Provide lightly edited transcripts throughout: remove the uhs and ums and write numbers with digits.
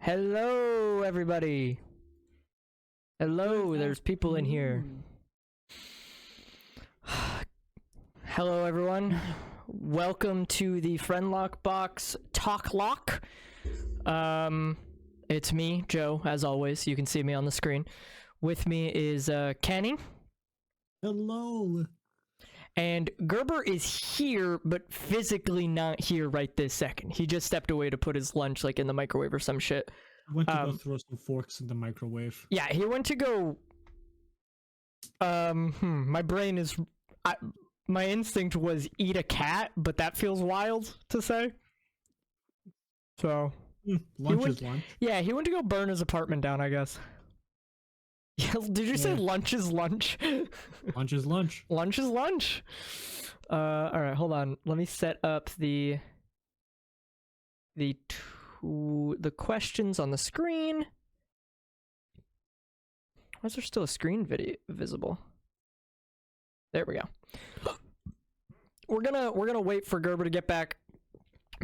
Hello, everybody. Hello, there's people in here. Hello, everyone. Welcome to the Friendlocke Box Talk Lock. It's me, Joe, as always. You can see me on the screen. With me is Kenny. Hello. And Gerber is here, but physically not here right this second. He just stepped away to put his lunch like in the microwave or some shit. Went to go throw some forks in the microwave. Yeah, he went to go. My brain is. My instinct was eat a cat, but that feels wild to say. So. Lunch is lunch. Yeah, he went to go burn his apartment down, I guess. Did you say lunch is lunch? Lunch is lunch. Lunch is lunch. Alright, hold on. Let me set up the questions on the screen. Why is there still a screen video visible? There we go. We're gonna wait for Gerber to get back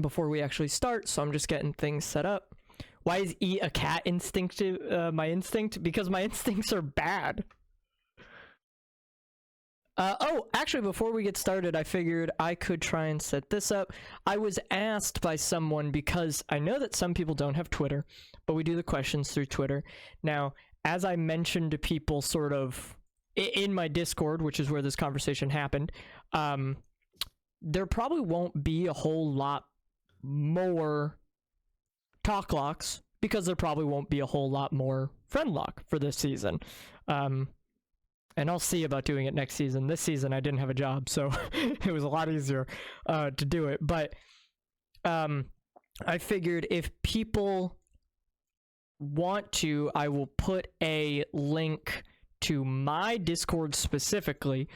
before we actually start, so I'm just getting things set up. Why is eat a cat instinctive? My instinct? Because my instincts are bad. Oh, actually, before we get started, I figured I could try and set this up. I was asked by someone, because I know that some people don't have Twitter, but we do the questions through Twitter. Now, as I mentioned to people sort of in my Discord, which is where this conversation happened, there probably won't be a whole lot more Talk Locks, because there probably won't be a whole lot more Friendlocke for this season. And I'll see about doing it next season. This season I didn't have a job, so it was a lot easier to do it. But I figured if people want to, I will put a link to my Discord specifically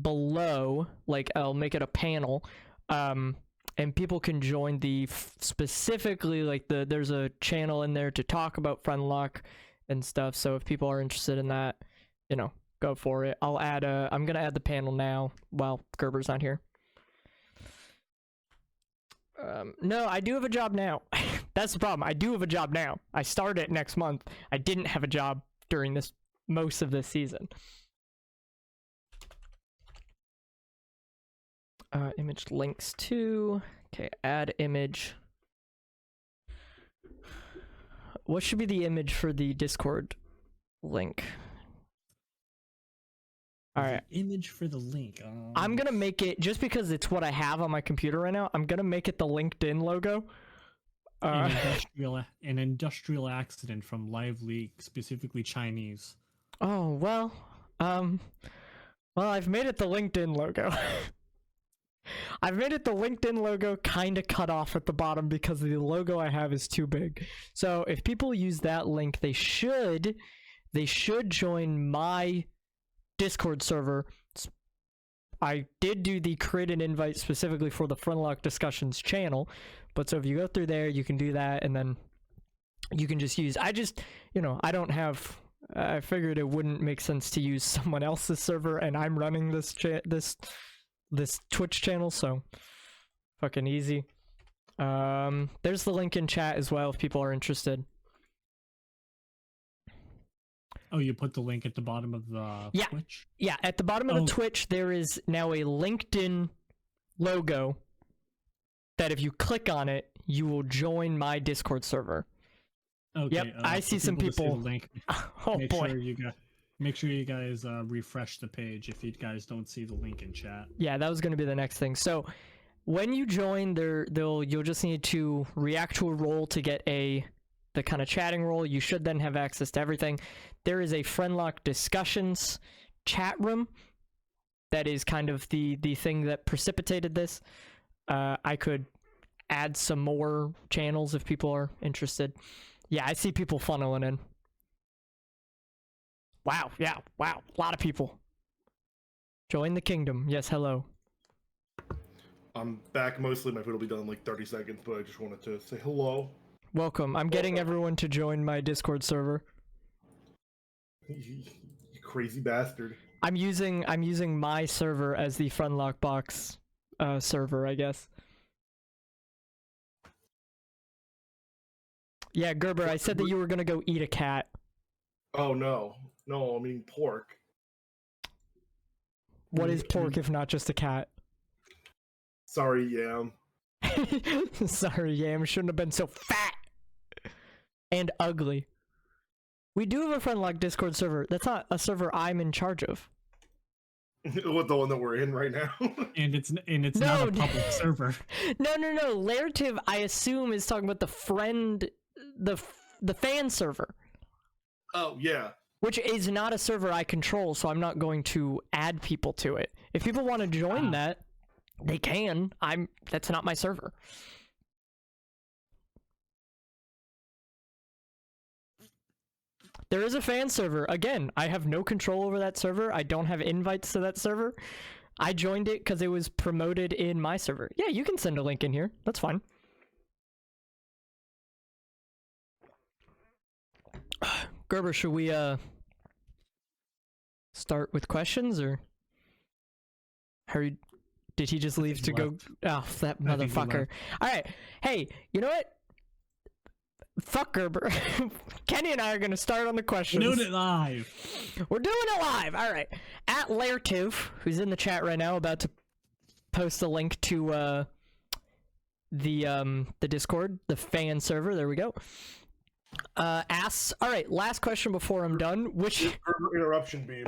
below. Like, I'll make it a panel. And people can join the specifically, like, there's a channel in there to talk about Friendlocke and stuff. So if people are interested in that, you know, go for it. I'm gonna add the panel now while Gerber's not here. No, I do have a job now. That's the problem. I do have a job now. I start it next month. I didn't have a job during most of this season. Image links to. Okay, add image. What should be the image for the Discord link? Alright. Image for the link. I'm gonna make it, just because it's what I have on my computer right now, I'm gonna make it the LinkedIn logo. An industrial accident from Live Leak, specifically Chinese. Oh, well, I've made it the LinkedIn logo. I've made it the LinkedIn logo kind of cut off at the bottom because the logo I have is too big. So if people use that link, they should join my Discord server. I did do the create an invite specifically for the Friendlocke Discussions channel, but so if you go through there, you can do that, and then you can just use, I figured it wouldn't make sense to use someone else's server, and I'm running this Twitch channel, so fucking easy. There's the link in chat as well if people are interested. Oh, you put the link at the bottom of the Twitch? Yeah, at the bottom of the Twitch, there is now a LinkedIn logo that if you click on it, you will join my Discord server. Okay. Yep, I see some people. Link. Oh boy. Make sure you guys refresh the page if you guys don't see the link in chat. Yeah, that was going to be the next thing. So when you join, you'll just need to react to a role to get the kind of chatting role. You should then have access to everything. There is a Friendlocke Discussions chat room that is kind of the thing that precipitated this. I could add some more channels if people are interested. Yeah, I see people funneling in. Wow, yeah, wow, a lot of people. Join the kingdom. Yes, hello. I'm back mostly. My food will be done in like 30 seconds, but I just wanted to say hello. Welcome. I'm getting everyone to join my Discord server. You crazy bastard. I'm using my server as the Friendlocke Box server, I guess. Yeah, Gerber, I said that you were gonna go eat a cat. Oh no, no, I mean pork. What is pork if not just a cat? Sorry, Yam. Sorry, Yam, shouldn't have been so fat and ugly. We do have a Friendlocke Discord server. That's not a server I'm in charge of. What, the one that we're in right now? And it's not a public server. No. Laertive, I assume, is talking about the fan server. Oh yeah. Which is not a server I control, so I'm not going to add people to it. If people want to join that, they can. That's not my server. There is a fan server. Again, I have no control over that server. I don't have invites to that server. I joined it because it was promoted in my server. Yeah, you can send a link in here. That's fine. Gerber, should we start with questions, or did he just leave to go? Oh, that motherfucker. Alright, hey, you know what? Fuck Gerber. Kenny and I are gonna start on the questions. We're doing it live. We're doing it live. Alright. At Laertive, who's in the chat right now, about to post a link to the Discord, the fan server. There we go. Asks, alright, last question before I'm done. Which interruption beam.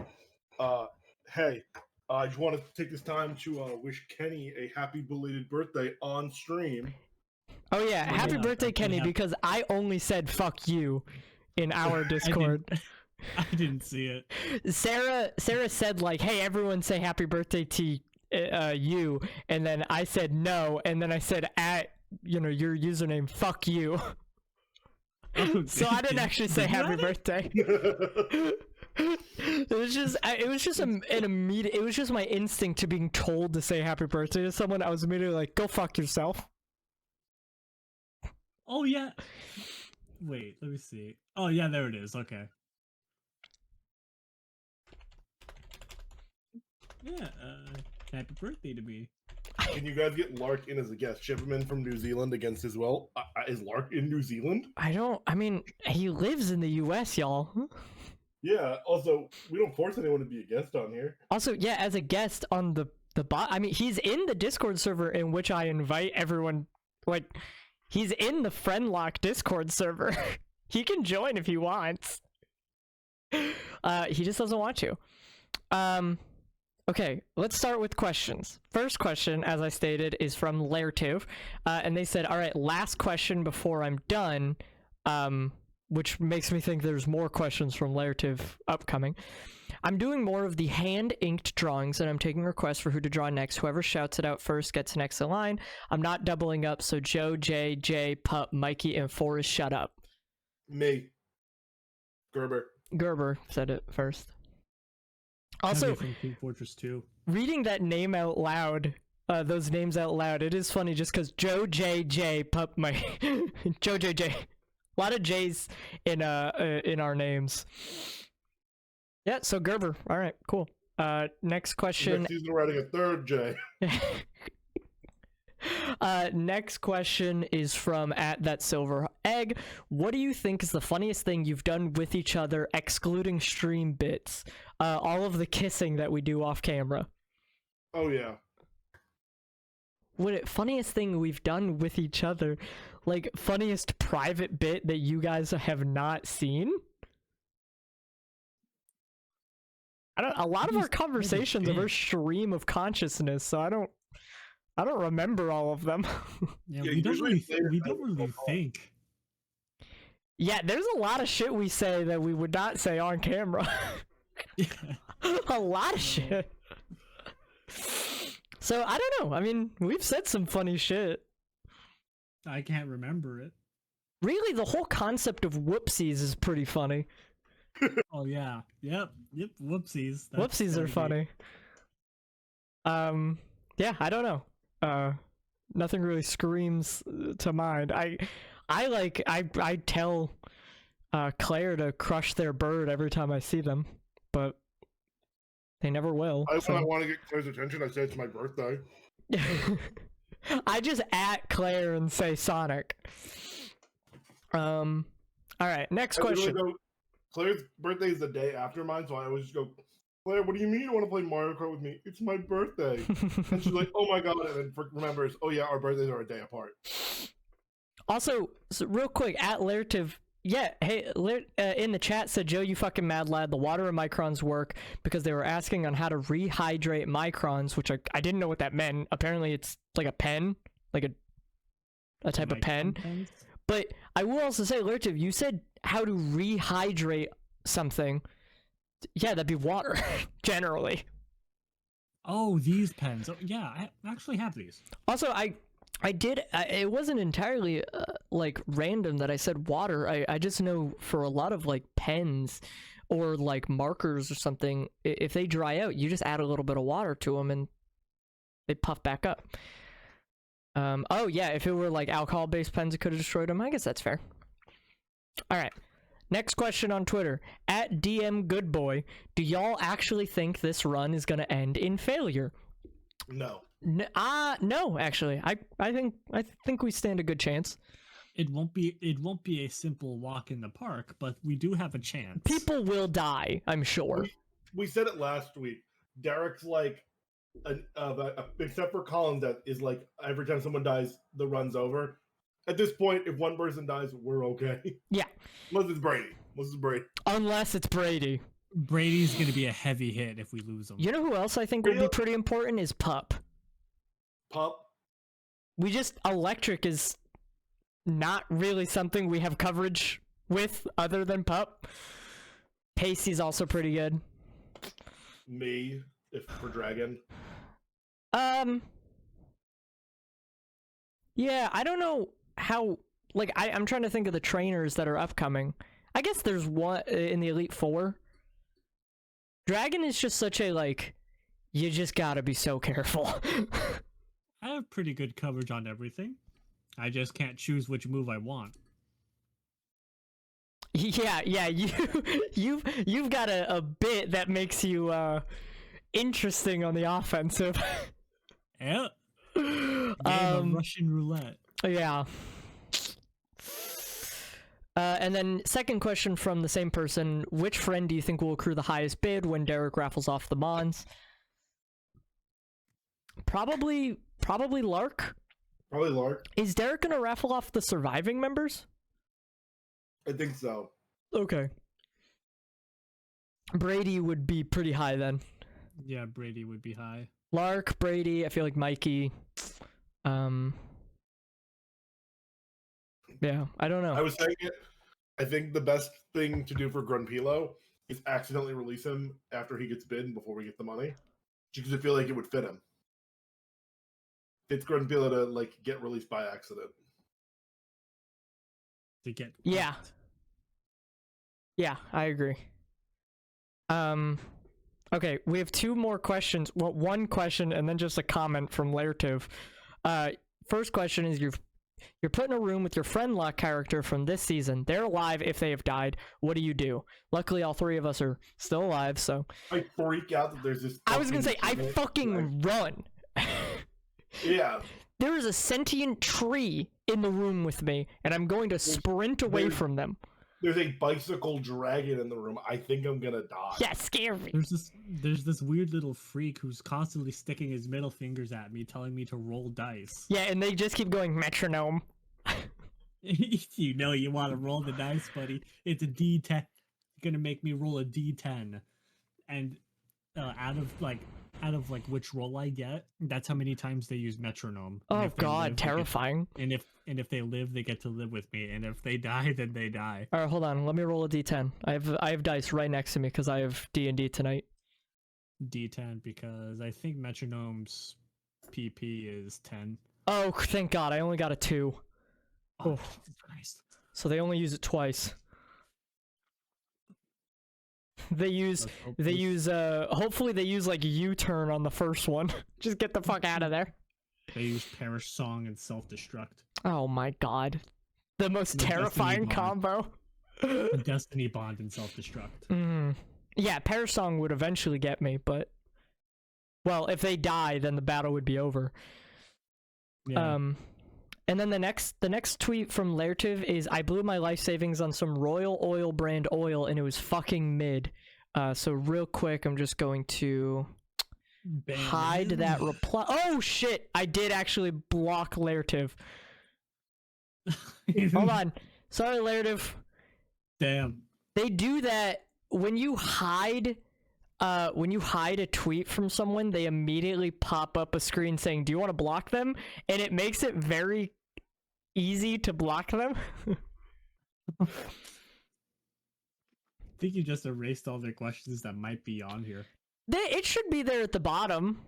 Hey, I just want to take this time to wish Kenny a happy belated birthday on stream. Oh yeah, happy birthday, Kenny, because I only said fuck you in our Discord. I didn't see it. Sarah said, like, hey, everyone say happy birthday to you, and then I said no, and then I said at, your username, fuck you. Oh, so I didn't actually say happy birthday. It was just my instinct to being told to say happy birthday to someone. I was immediately like, go fuck yourself. Oh yeah. Wait, let me see. Oh yeah, there it is. Okay. Yeah, happy birthday to me. Can you guys get Lark in as a guest? Ship him in from New Zealand against his will. Is Lark in New Zealand? I mean, he lives in the US, y'all. Yeah, also, we don't force anyone to be a guest on here. Also, yeah, as a guest on the bot, I mean, he's in the Discord server in which I invite everyone, like, he's in the Friendlocke Discord server. He can join if he wants. He just doesn't want to. Okay, let's start with questions. First question, as I stated, is from Laertive, and they said, all right, last question before I'm done, which makes me think there's more questions from Laertive upcoming. I'm doing more of the hand-inked drawings, and I'm taking requests for who to draw next. Whoever shouts it out first gets next in line. I'm not doubling up, so Joe, Jay, Pup, Mikey, and Forrest, shut up. Me. Gerber said it first. Also, from King Fortress 2. Reading that name out loud, those names out loud, it is funny just because Joe, Jay, Pup, Mike, Joe, Jay. A lot of J's in our names. Yeah, so Gerber. All right, cool. Next question. Next season, we're adding a third J. Next question is from @thatsilveregg. What do you think is the funniest thing you've done with each other, excluding stream bits? All of the kissing that we do off camera. Oh yeah. Funniest thing we've done with each other, like funniest private bit that you guys have not seen? A lot of our conversations are very stream of consciousness, so I don't remember all of them. Yeah, we don't really think. Yeah, there's a lot of shit we say that we would not say on camera. Yeah. A lot of shit. So I don't know. I mean, we've said some funny shit. I can't remember it. Really, the whole concept of whoopsies is pretty funny. Oh yeah. Yep. Whoopsies. Whoopsies are funny. Yeah, I don't know. Nothing really screams to mind. I tell Claire to crush their bird every time I see them, but they never will. When I want to get Claire's attention, I say it's my birthday. I just @ Claire and say Sonic. All right, next I literally question. go, Claire's birthday is the day after mine, so I always just go, Claire, what do you mean you want to play Mario Kart with me? It's my birthday. And she's like, oh my god, and then remembers, oh yeah, our birthdays are a day apart. Also, so real quick, at Laertive, yeah, hey, in the chat said, Joe, you fucking mad lad, the water and microns work because they were asking on how to rehydrate microns, which I didn't know what that meant. Apparently it's like a pen, like a type of pen. Pens? But I will also say, Laertive, you said how to rehydrate something. Yeah, that'd be water, generally. Oh, these pens. Oh, yeah, I actually have these. Also, I did, it wasn't entirely, like, random that I said water. I just know for a lot of, like, pens or, like, markers or something, if they dry out, you just add a little bit of water to them and they puff back up. Oh, yeah, if it were, like, alcohol-based pens, it could have destroyed them. I guess that's fair. All right. Next question on Twitter. At DM Goodboy, do y'all actually think this run is going to end in failure? No. No, actually. I think we stand a good chance. It won't be a simple walk in the park, but we do have a chance. People will die, I'm sure. We said it last week. Derek's like, except for Collins, that is like every time someone dies, the run's over. At this point, if one person dies, we're okay. Yeah. Unless it's Brady. Unless it's Brady. Brady's gonna be a heavy hit if we lose him. You know who else I think would be pretty important is Pup. Pup. Electric is not really something we have coverage with other than Pup. Pacey's also pretty good. Me, if for Dragon. Yeah, I don't know how, like, I'm trying to think of the trainers that are upcoming. I guess there's one in the Elite Four. Dragon is just such a, like, you just gotta be so careful. I have pretty good coverage on everything. I just can't choose which move I want. Yeah, you've got a bit that makes you interesting on the offensive. Yeah. Game of Russian roulette. Yeah. And then second question from the same person, which friend do you think will accrue the highest bid when Derek raffles off the Mons? Probably Lark. Probably Lark. Is Derek gonna raffle off the surviving members? I think so. Okay. Brady would be pretty high then. Yeah, Brady would be high. Lark, Brady, I feel like Mikey. Yeah, I don't know. I was saying it. I think the best thing to do for Grunpilo is accidentally release him after he gets bid before we get the money. Because I feel like it would fit him. It's Grunpilo to like get released by accident. To get Yeah. Yeah, I agree. Okay, we have two more questions. Well, one question and then just a comment from Laertive. First question is you're put in a room with your Friendlocke character from this season. They're alive if they have died. What do you do? Luckily, all three of us are still alive, so... I freak out that there's this... I was gonna say, I fucking run. Yeah. There is a sentient tree in the room with me, and I'm going to sprint away from them. There's a bicycle dragon in the room. I think I'm gonna die. Yeah, scare me. There's this weird little freak who's constantly sticking his middle fingers at me, telling me to roll dice. Yeah, and they just keep going metronome. You know you want to roll the dice, buddy. It's a D10. You're gonna make me roll a D10, and out of which roll I get, that's how many times they use metronome. Oh god, terrifying. And if they live, they get to live with me, and if they die, then they die. All right, hold on. Let me roll a d10. I have dice right next to me because I have D&D tonight. D10 because I think metronome's PP is 10. Oh, thank god. I only got a 2. Oh, Jesus Christ. So they only use it twice. They use hopefully they use like U-turn on the first one. Just get the fuck out of there. They use Perish Song and Self-Destruct. Oh my god. The most terrifying combo. The Destiny Bond and Self-Destruct. Yeah, Perish Song would eventually get me, but... Well, if they die, then the battle would be over. Yeah. And then the next tweet from Lertiv is, I blew my life savings on some Royal Oil brand oil and it was fucking mid. So real quick, I'm just going to hide that reply. Oh shit! I did actually block Lertiv. Hold on. Sorry, Lertiv. Damn. They do that when you hide a tweet from someone, they immediately pop up a screen saying, do you want to block them? And it makes it very easy to block them. I think you just erased all the questions that might be on here. It should be there at the bottom.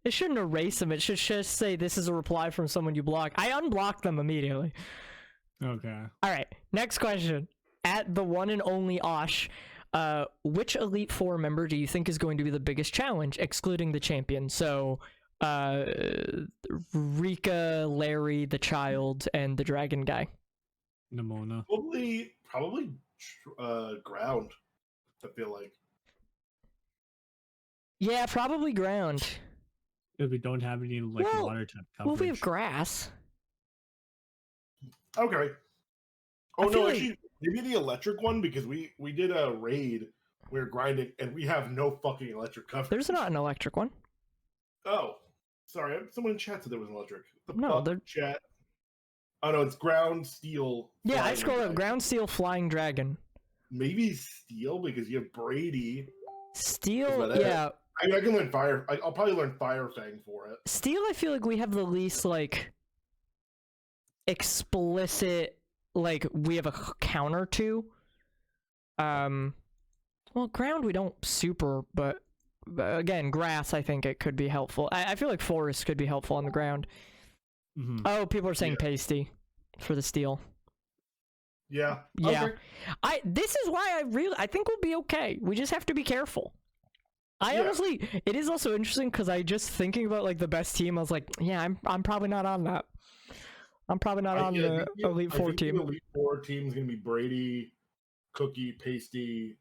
It shouldn't erase them. It should just say, this is a reply from someone you blocked. I unblocked them immediately. Okay. All right, next question. At the one and only Osh, which Elite Four member do you think is going to be the biggest challenge, excluding the champion? So, Rika, Larry, the child, and the dragon guy. Nimona. Probably ground. I feel like. Yeah, probably ground. If we don't have any water type coverage. Well, we have grass. Okay. I Oh feel no, like- actually, maybe the electric one, because we did a raid. We were grinding, and we have no fucking electric coverage. There's not an electric one. Oh, sorry. Someone in chat said there was an electric. No, they're- chat. Oh no, it's ground, steel. Yeah, I flying scrolled up. dragon. Ground, steel, flying dragon. Maybe steel, because you have Brady. Steel, Is that it? yeah. I mean, I can learn fire. I'll probably learn Fire Fang for it. Steel, I feel like we have the least, explicit, we have a counter to. Well, ground we don't super, but again, grass, I think it could be helpful. I feel like forest could be helpful on the ground. Mm-hmm. Oh, people are saying Yeah. pasty for the steel. Yeah. Yeah. Okay. This is why I think we'll be okay. We just have to be careful. Yeah. Honestly, it is also interesting because I just thinking about the best team, I was like, yeah, I'm probably not on that. I'm probably not on the Elite Four team. The Elite Four team is gonna be Brady, Cookie, Pasty,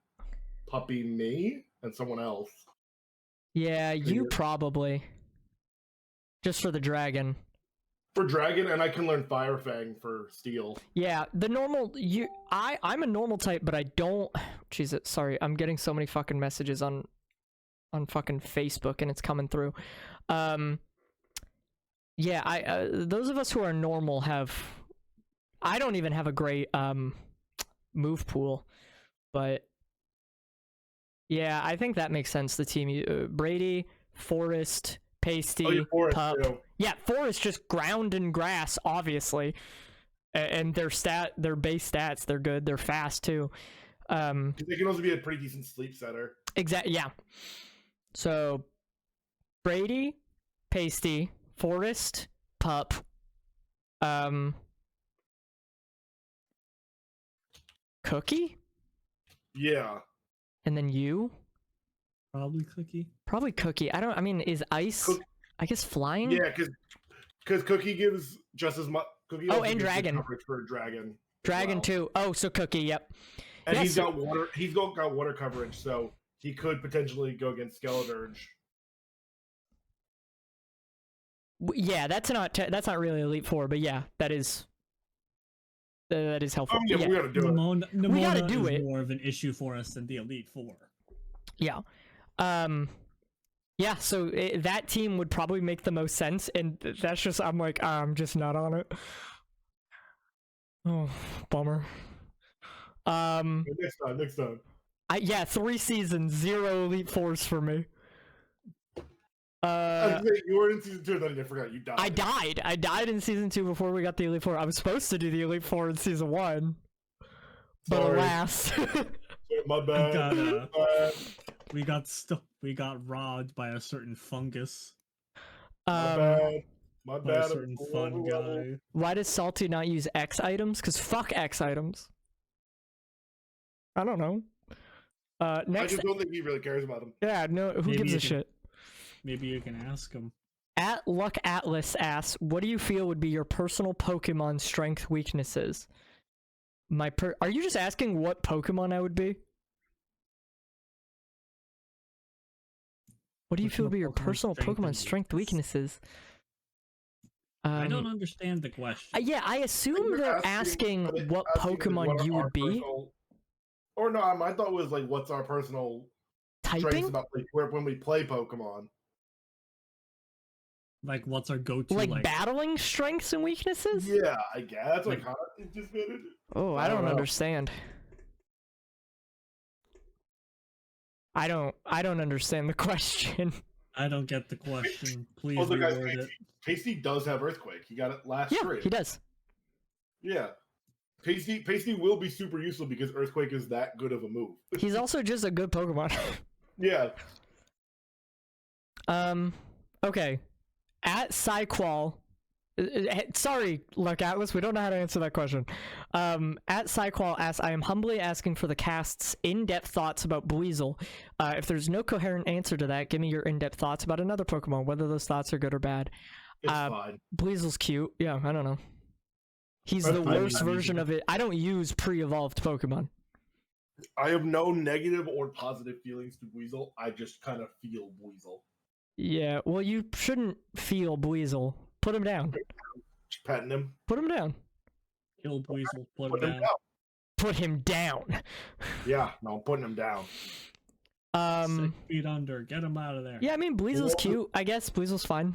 Puppy, me, and someone else. Yeah, you Figure. probably. Just for the dragon. For Dragon, and I can learn Fire Fang for Steel. Yeah, the normal I'm a normal type, but I don't. Jesus, sorry, I'm getting so many fucking messages on fucking Facebook, and it's coming through. Yeah, I those of us who are normal have. I don't even have a great move pool, but yeah, I think that makes sense. The team, Brady, Forest, Pasty, Oh, yeah, Forest, Pup. too. Yeah, Forest just ground and grass, obviously, and their base stats, they're good. They're fast too. They can also be a pretty decent sleep setter. Exactly. Yeah. So, Brady, Pasty, Forest, Pup, Cookie, Yeah. and then you. Probably Cookie. Probably Cookie. I mean, is Ice? I guess flying. Yeah, because Cookie gives just as much. Cookie Oh, also and gives good Dragon. coverage for Dragon. as Dragon well. too. Oh, so Cookie. Yep. And Yeah, he's so- got water. He's got water coverage, so he could potentially go against Skeledirge. Yeah, that's not really Elite Four, but yeah, that is helpful. Oh yeah, we gotta do it. Nimona gotta do is it. more of an issue for us than the Elite Four. Yeah. Yeah, so that team would probably make the most sense, and that's just, I'm just not on it. Oh, bummer. Next time. Yeah, 3 seasons, 0 Elite Fours for me. You were in season 2, and then I forgot you died. I died in season 2 before we got the Elite Four. I was supposed to do the Elite Four in season 1, but Sorry. alas. My bad. We got robbed by a certain fungus. My bad. My By a bad. certain fun guy. Why does Salty not use X items? Because fuck X items. I don't know. I Next, just don't think he really cares about him. yeah, no, who Maybe gives you a can- shit? Maybe you can ask him. At Luck Atlas asks, what do you feel would be your personal Pokemon strength weaknesses? Are you just asking what Pokemon I would be? What do you feel would be your personal Pokemon strength weaknesses? I don't understand the question. Yeah, I assume they're asking what Pokemon you would be. Or no, I thought it was like, what's our personal strengths Typing? about like when we play Pokemon. Like, what's our go-to? Like battling strengths and weaknesses? Yeah, I guess. Like, how anticipated? Oh, I don't understand. I don't understand the question. I don't get the question. Please Also, guys, reword it. Pasty does have Earthquake. He got it last Yeah, stream. he does. Yeah. Pasty will be super useful because Earthquake is that good of a move. He's also just a good Pokemon. Yeah. Okay. At Psyqual, sorry, Luck Atlas, we don't know how to answer that question. At Psyqual asks, I am humbly asking for the cast's in-depth thoughts about Buizel. If there's no coherent answer to that, give me your in-depth thoughts about another Pokemon, whether those thoughts are good or bad. It's fine. Buizel's cute. Yeah, I don't know. He's the worst version of it. I don't use pre-evolved Pokemon. I have no negative or positive feelings to Buizel. I just kind of feel Buizel. Yeah, well, you shouldn't feel Buizel. Put him down. Just petting him. Put him down. Kill Buizel. Put him down. Put him down. Yeah, no, I'm putting him down. 6 feet under. Get him out of there. Yeah, I mean, Buizel's cute. I guess Buizel's fine.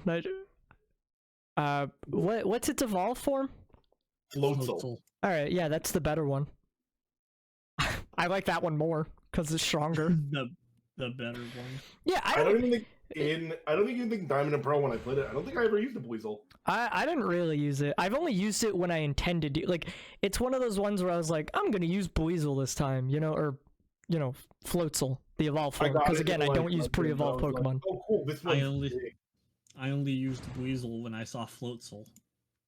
What's its evolved form? Floatzel. All right, yeah, that's the better one. I like that one more because it's stronger. the better one. Yeah, I don't even think Diamond and Pearl when I played it. I don't think I ever used a Buizel. I didn't really use it. I've only used it when I intended to. Like, it's one of those ones where I was like, I'm gonna use Buizel this time, or Floatzel, the evolved form. Because again, I don't use pre-evolved Pokemon. Like, oh, cool! This one's big. I only used Buizel when I saw Floatzel.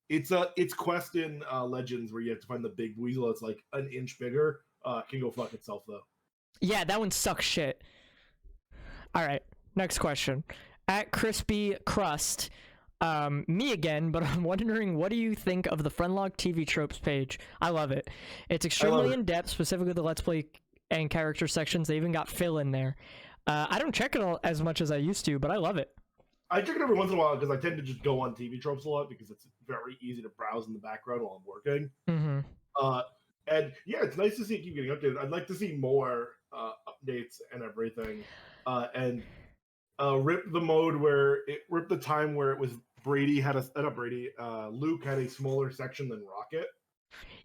It's quest in Legends where you have to find the big Buizel. It's like an inch bigger. Can go fuck itself though. Yeah, that one sucks shit. All right, next question. At Crispy Crust, me again, but I'm wondering, what do you think of the Friendlocke TV tropes page? I love it. It's extremely in depth, specifically the Let's Play and character sections. They even got Phil in there. I don't check it all as much as I used to, but I love it. I check it every once in a while because I tend to just go on TV tropes a lot because it's very easy to browse in the background while I'm working. Mm-hmm. And yeah, it's nice to see it keep getting updated. I'd like to see more updates and everything. And rip the mode where it ripped the time where it was Luke had a smaller section than Rocket.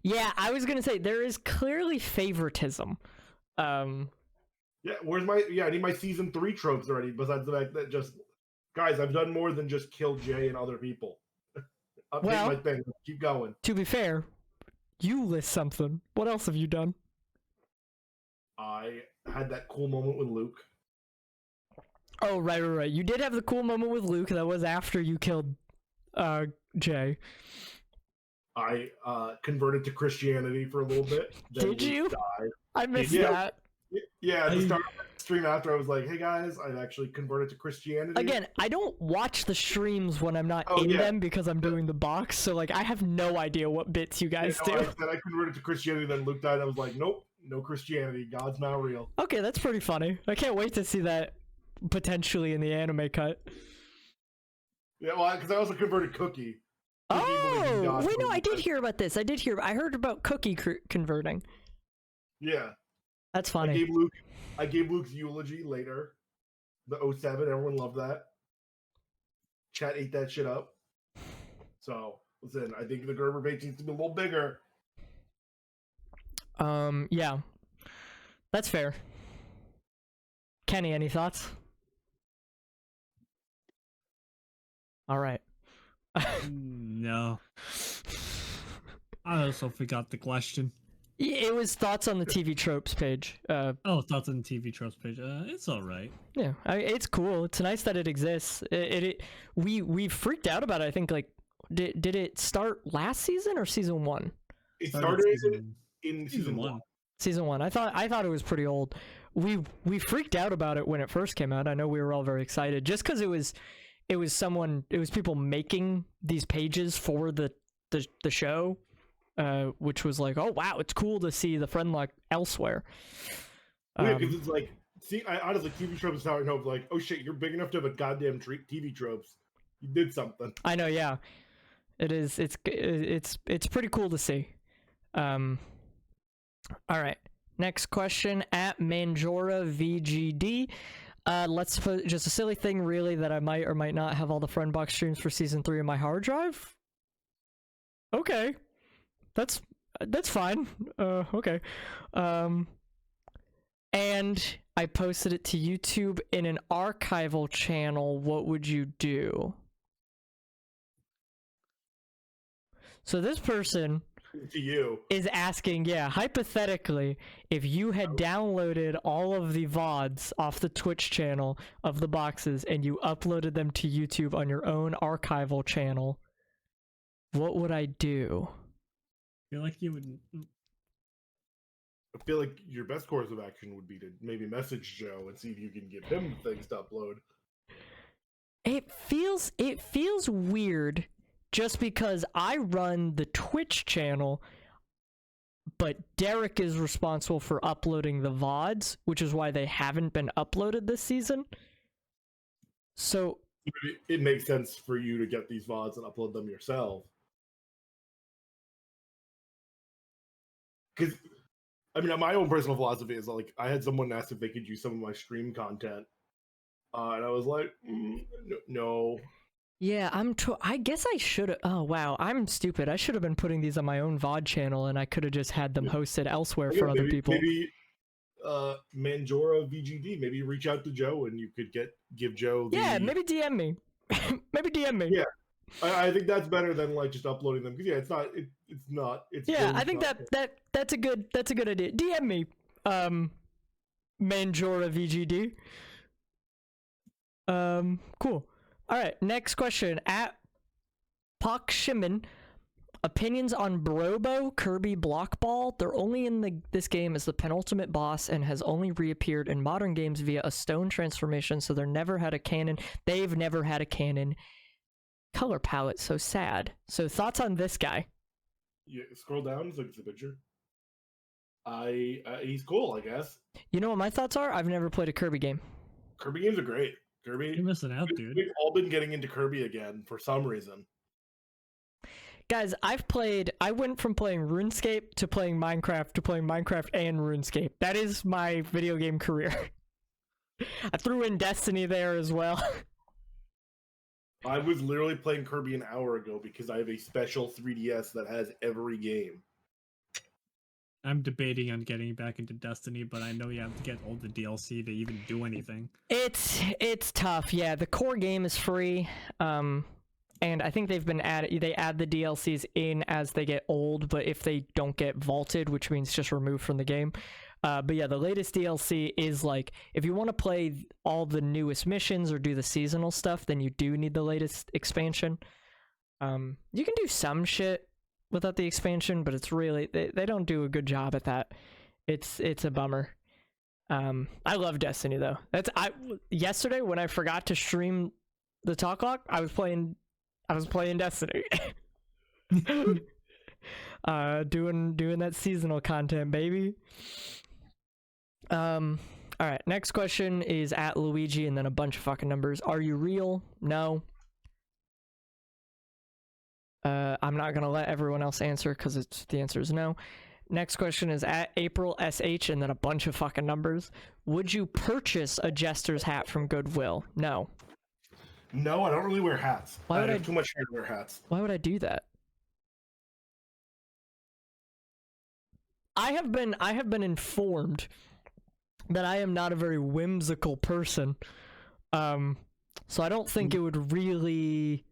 Yeah, I was gonna say there is clearly favoritism. Yeah, I need my season 3 tropes already, besides the fact that just guys, I've done more than just kill Jay and other people. Update my thing. Keep going. To be fair, you list something. What else have you done? I had that cool moment with Luke. Oh, right. You did have the cool moment with Luke. That was after you killed Jay. I converted to Christianity for a little bit. Did you? Died. I missed that. Yeah, at the start of the stream after, I was like, hey guys, I've actually converted to Christianity. Again, I don't watch the streams when I'm not in them because I'm doing the box, so like I have no idea what bits you guys do. I said I converted to Christianity, then Luke died, and I was like, nope, no Christianity. God's not real. Okay, that's pretty funny. I can't wait to see that potentially in the anime cut. Yeah, well, because I also converted Cookie. Oh, wait, no, I did hear about this. I heard about Cookie converting. Yeah. That's funny. I gave Luke's eulogy later. The 07, everyone loved that. Chat ate that shit up. So, listen, I think the Gerber page needs to be a little bigger. Yeah. That's fair. Kenny, any thoughts? All right. No. I also forgot the question. It was thoughts on the TV tropes page. Thoughts on the TV tropes page. It's all right. Yeah, it's cool. It's nice that it exists. We freaked out about it. I think did it start last season or season 1? It started in season 1. Season 1. I thought it was pretty old. We freaked out about it when it first came out. I know we were all very excited just because it was people making these pages for the show. Which was like, oh wow, it's cool to see the Friendlocke elsewhere. Yeah, because it's like, I honestly, TV tropes is how I know, like, oh shit, you're big enough to have a goddamn TV tropes. You did something. I know, yeah. It is. It's pretty cool to see. All right. Next question at Manjora VGD. Let's put just a silly thing, really, that I might or might not have all the Friendbox streams for season 3 on my hard drive. Okay, that's fine. Okay. And I posted it to YouTube in an archival channel. What would you do? So this person To you. is asking, yeah, hypothetically, if you had downloaded all of the VODs off the Twitch channel of the boxes and you uploaded them to YouTube on your own archival channel, what would I do? I feel like you would. I feel like your best course of action would be to maybe message Joe and see if you can give him things to upload. It feels weird just because I run the Twitch channel, but Derek is responsible for uploading the VODs, which is why they haven't been uploaded this season. So it makes sense for you to get these VODs and upload them yourself. Because, I mean, my own personal philosophy is like, I had someone ask if they could use some of my stream content, and I was like, no. yeah, I guess I should have. Oh wow, I'm stupid. I should have been putting these on my own VOD channel, and I could have just had them hosted elsewhere for other people. Maybe Manjora VGD. Maybe reach out to Joe, and you could give Joe. Yeah, maybe DM me. Maybe DM me. Yeah, I think that's better than like just uploading them. Because yeah, it's not. It's not. It's Yeah, really I think not, that's a good idea. DM me, Manjora VGD. Cool. All right, next question at Pak Shimon. Opinions on Brobo Kirby Block Ball. They're only in this game as the penultimate boss and has only reappeared in modern games via a stone transformation, so they've never had a canon color palette. So sad. So thoughts on this guy? Yeah, scroll down. Look at the picture. He's cool, I guess. You know what my thoughts are? I've never played a Kirby game. Kirby games are great. Kirby. You're missing out, dude. We've all been getting into Kirby again for some reason. Guys, I went from playing RuneScape to playing Minecraft to playing Minecraft and RuneScape. That is my video game career. I threw in Destiny there as well. I was literally playing Kirby an hour ago because I have a special 3DS that has every game. I'm debating on getting back into Destiny, but I know you have to get all the DLC to even do anything. It's tough. Yeah, the core game is free. And I think they add the DLCs in as they get old, but if they don't get vaulted, which means just removed from the game. But yeah, the latest DLC is like, if you want to play all the newest missions or do the seasonal stuff, then you do need the latest expansion. You can do some shit without the expansion, but it's really, they don't do a good job at that. It's a bummer. I love Destiny though. Yesterday when I forgot to stream the Talk Lock, I was playing Destiny. Doing that seasonal content, baby. All right, next question is at Luigi and then a bunch of fucking numbers. Are you real? No. I'm not gonna let everyone else answer because the answer is no. Next question is at April SH and then a bunch of fucking numbers. Would you purchase a Jester's hat from Goodwill? No. No, I don't really wear hats. Why would I have too much hair to wear hats. Why would I do that? I have been informed that I am not a very whimsical person. So I don't think it would really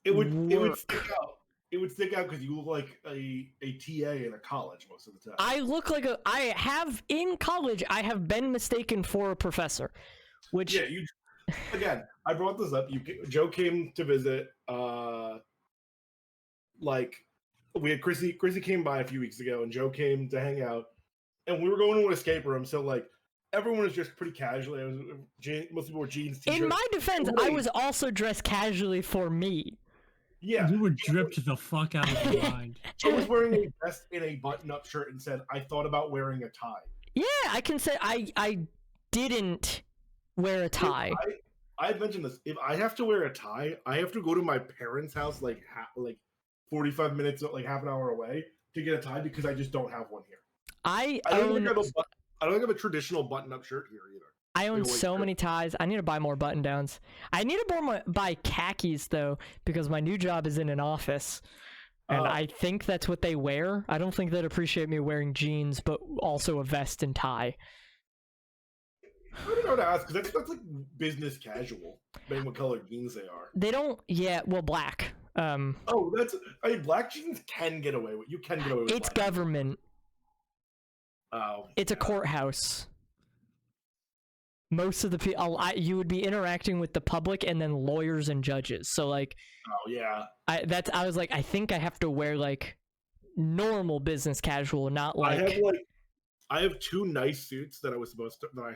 It would work. stick out. It would stick out because you look like a TA in a college most of the time. I look like in college I have been mistaken for a professor, which Yeah, again, I brought this up. Joe came to visit. Like we had Chrissy came by a few weeks ago, and Joe came to hang out, and we were going to an escape room. So like everyone was just pretty casually. Most people were jeans, t-shirts. in my defense, I was also dressed casually for me. Yeah, You were dripped the fuck out of your mind. I was wearing a vest and a button-up shirt and said I thought about wearing a tie. Yeah, I can say I didn't wear a tie. I've mentioned this. If I have to wear a tie, I have to go to my parents' house like 45 minutes, like half an hour away to get a tie because I just don't have one here. I I don't own think I don't have a traditional button-up shirt here either. I own Like a white so shirt. many ties. I need to buy more button downs. I need to buy khakis though, because my new job is in an office. And Oh. I think that's what they wear. I don't think they'd appreciate me wearing jeans, but also a vest and tie. I don't know how to ask because that's like business casual, depending what color jeans they are. They don't. Yeah, well, black. Oh, black jeans can get away with. You can get away with. It's black. government. Oh, It's a courthouse. Most of the people, you would be interacting with the public and then lawyers and judges. So like, oh yeah. I was like, I think I have to wear like normal business casual, not like. I have two nice suits that I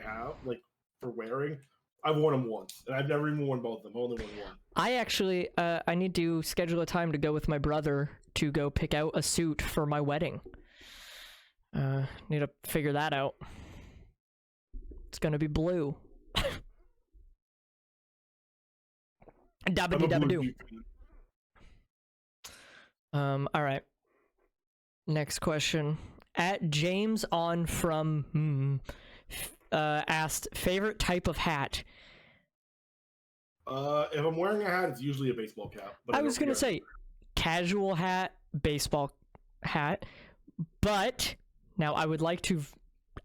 have like for wearing. I've worn them once, and I've never even worn both of them. I've only worn one. I actually, I need to schedule a time to go with my brother to go pick out a suit for my wedding. Need to figure that out. It's gonna be blue. Dabbity dabba doo. Alright. Next question. At James on from asked favorite type of hat. If I'm wearing a hat, it's usually a baseball cap. But I was gonna say casual hat, baseball hat, but now I would like to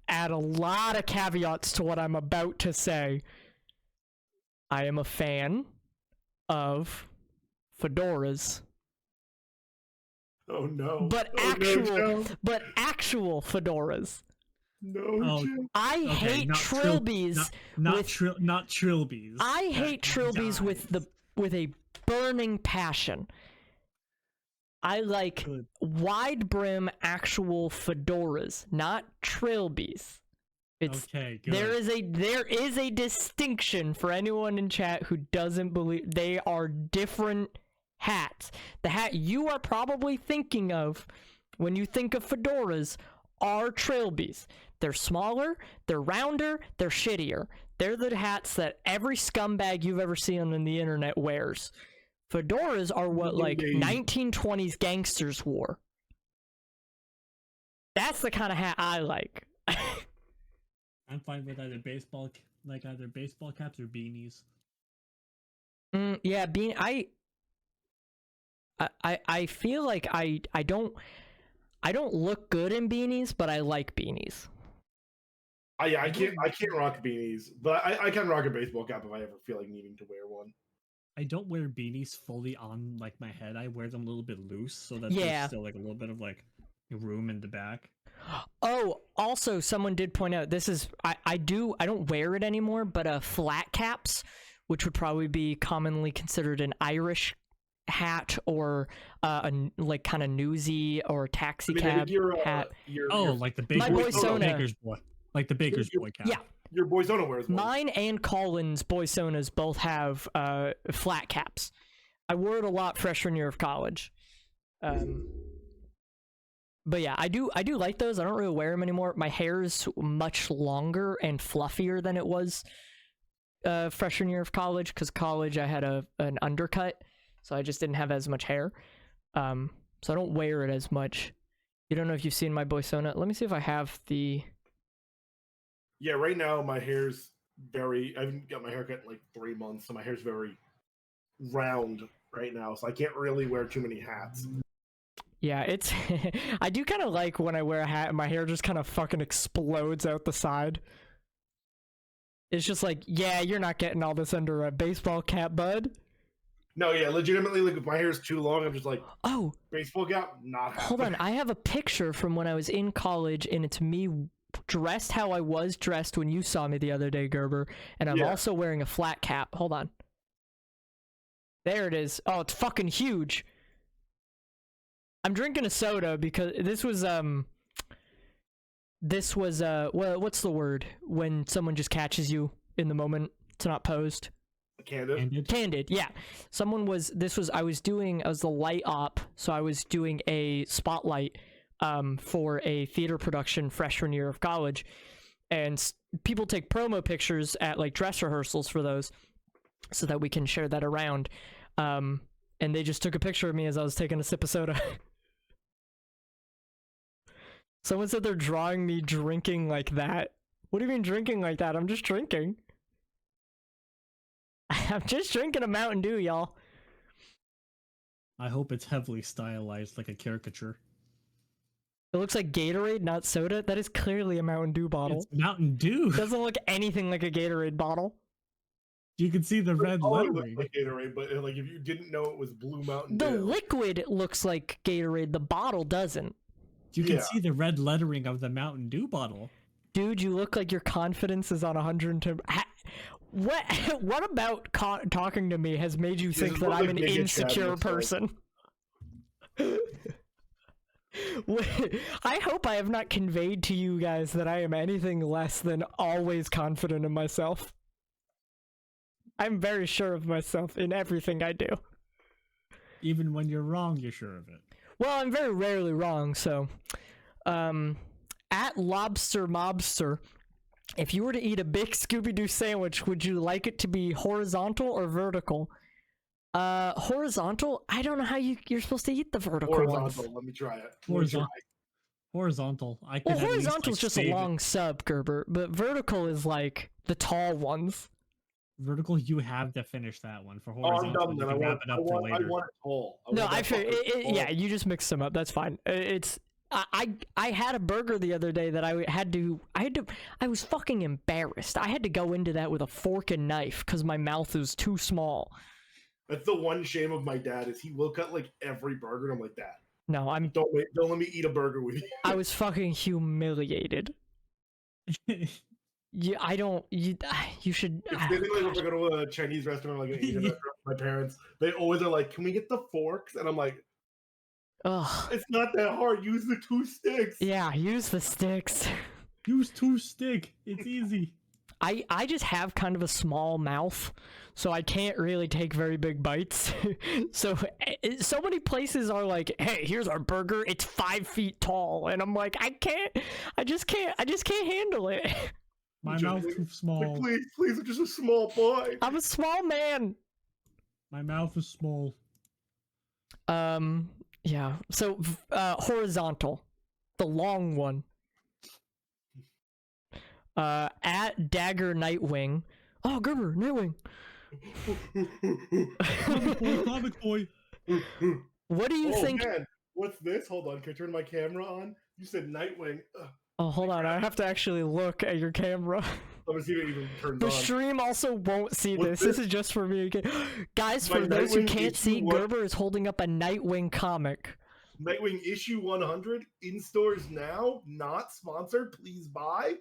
add a lot of caveats to what I'm about to say. I am a fan of fedoras. Oh no! But actual fedoras. No, I hate trilbies. Not trilbies. I hate trilbies with a burning passion. I like wide brim actual fedoras, not trilbies. It's okay. Good. there is a distinction for anyone in chat who doesn't believe. They are different hats. The hat you are probably thinking of when you think of fedoras are trilbies. They're smaller, they're rounder, they're shittier. They're the hats that every scumbag you've ever seen on the internet wears. Fedoras are what, like, 1920s gangsters wore. That's the kind of hat I like. I'm fine with either baseball caps or beanies. Yeah, I feel like I don't look good in beanies, but I like beanies. I can't rock beanies, but I can rock a baseball cap if I ever feel like needing to wear one. I don't wear beanies fully on like my head. I wear them a little bit loose so that Yeah. there's still like a little bit of like room in the back. Oh, also someone did point out this is I don't wear it anymore, but flat caps, which would probably be commonly considered an Irish hat or a like kind of newsy or taxi cab hat. Like the baker's, My boy Sona. baker's boy, like the baker's boy cap. Yeah. Your boy Zona wears one. Mine and Colin's boy Sonas both have flat caps. I wore it a lot freshman year of college. But yeah, I do like those. I don't really wear them anymore. My hair is much longer and fluffier than it was freshman year of college, because college I had an undercut, so I just didn't have as much hair. So I don't wear it as much. You don't know if you've seen my boy Sona. Let me see if I have the... Yeah, right now my hair's I haven't got my haircut in like 3 months, so my hair's very round right now, so I can't really wear too many hats. Yeah, it's... I do kind of like when I wear a hat and my hair just kind of fucking explodes out the side. It's just like, yeah, you're not getting all this under a baseball cap, bud. No, yeah, legitimately, like if my hair's too long, I'm just like, oh, baseball cap, not happening. Hold on, I have a picture from when I was in college, and it's me dressed how I was dressed when you saw me the other day, Gerber, and I'm also wearing a flat cap. Hold on. There it is. Oh, it's fucking huge. I'm drinking a soda because this was well, what's the word when someone just catches you in the moment? It's not posed. Candid, yeah. I was the light op, so I was doing a spotlight for a theater production freshman year of college, and people take promo pictures at like dress rehearsals for those, so that we can share that around. And they just took a picture of me as I was taking a sip of soda. Someone said they're drawing me drinking like that. What do you mean drinking like that? I'm just drinking. I'm just drinking a Mountain Dew, y'all. I hope it's heavily stylized like a caricature. It looks like Gatorade, not soda. That is clearly a Mountain Dew bottle. It's Mountain Dew. It doesn't look anything like a Gatorade bottle. You can see the red Oh, it lettering. looks like Gatorade, but like if you didn't know it was Blue Mountain The Dew. liquid looks like Gatorade. The bottle doesn't. You can Yeah. see the red lettering of the Mountain Dew bottle. Dude, you look like your confidence is on 110. What about talking to me has made you think just that look I'm like an Giga Chad insecure looks like. person? I hope I have not conveyed to you guys that I am anything less than always confident in myself. I'm very sure of myself in everything I do. Even when you're wrong, you're sure of it. Well, I'm very rarely wrong, so... At Lobster Mobster, if you were to eat a big Scooby-Doo sandwich, would you like it to be horizontal or vertical? Horizontal? I don't know how you're supposed to eat the vertical Horizontal. ones. Let me try it. Horizontal. I could Well, at least, horizontal is like, just a save it. long sub, Gerber, but vertical is like the tall ones. Vertical, you have to finish that one. For Oh, I'm horizontal, dumb you then. I can wrap want, it I up for want, I later. want it tall. No, want I that figured, fucking tall. yeah, you just mix them up. That's fine. I had a burger the other day that I was fucking embarrassed. I had to go into that with a fork and knife because my mouth was too small. That's the one shame of my dad is he will cut like every burger. And I'm like that. No, Don't let me eat a burger with you. I was fucking humiliated. You should. It's basically like if I go to a Chinese restaurant, like an Asian restaurant with my parents, they always are like, "Can we get the forks?" And I'm like, Ugh. "It's not that hard. Use the 2 sticks." Yeah, use the sticks. Use 2 stick. It's easy. I just have kind of a small mouth, so I can't really take very big bites. So many places are like, "Hey, here's our burger. It's 5 feet tall," and I'm like, I just can't handle it. My Just mouth like- too small. Like, please, I'm just a small boy. I'm a small man. My mouth is small. Yeah. So horizontal, the long one. At Dagger Nightwing. Oh, Gerber, Nightwing. Comic boy. What do you think? Man, what's this? Hold on, can I turn my camera on? You said Nightwing. Ugh. Oh, hold on. I have to actually look at your camera. Let me see if it even turns The on. stream also won't see What's this. This is just for me. Guys, My for those who Nightwing can't see, issue, what- Gerber is holding up a Nightwing comic. Nightwing issue 100 in stores now. Not sponsored. Please buy.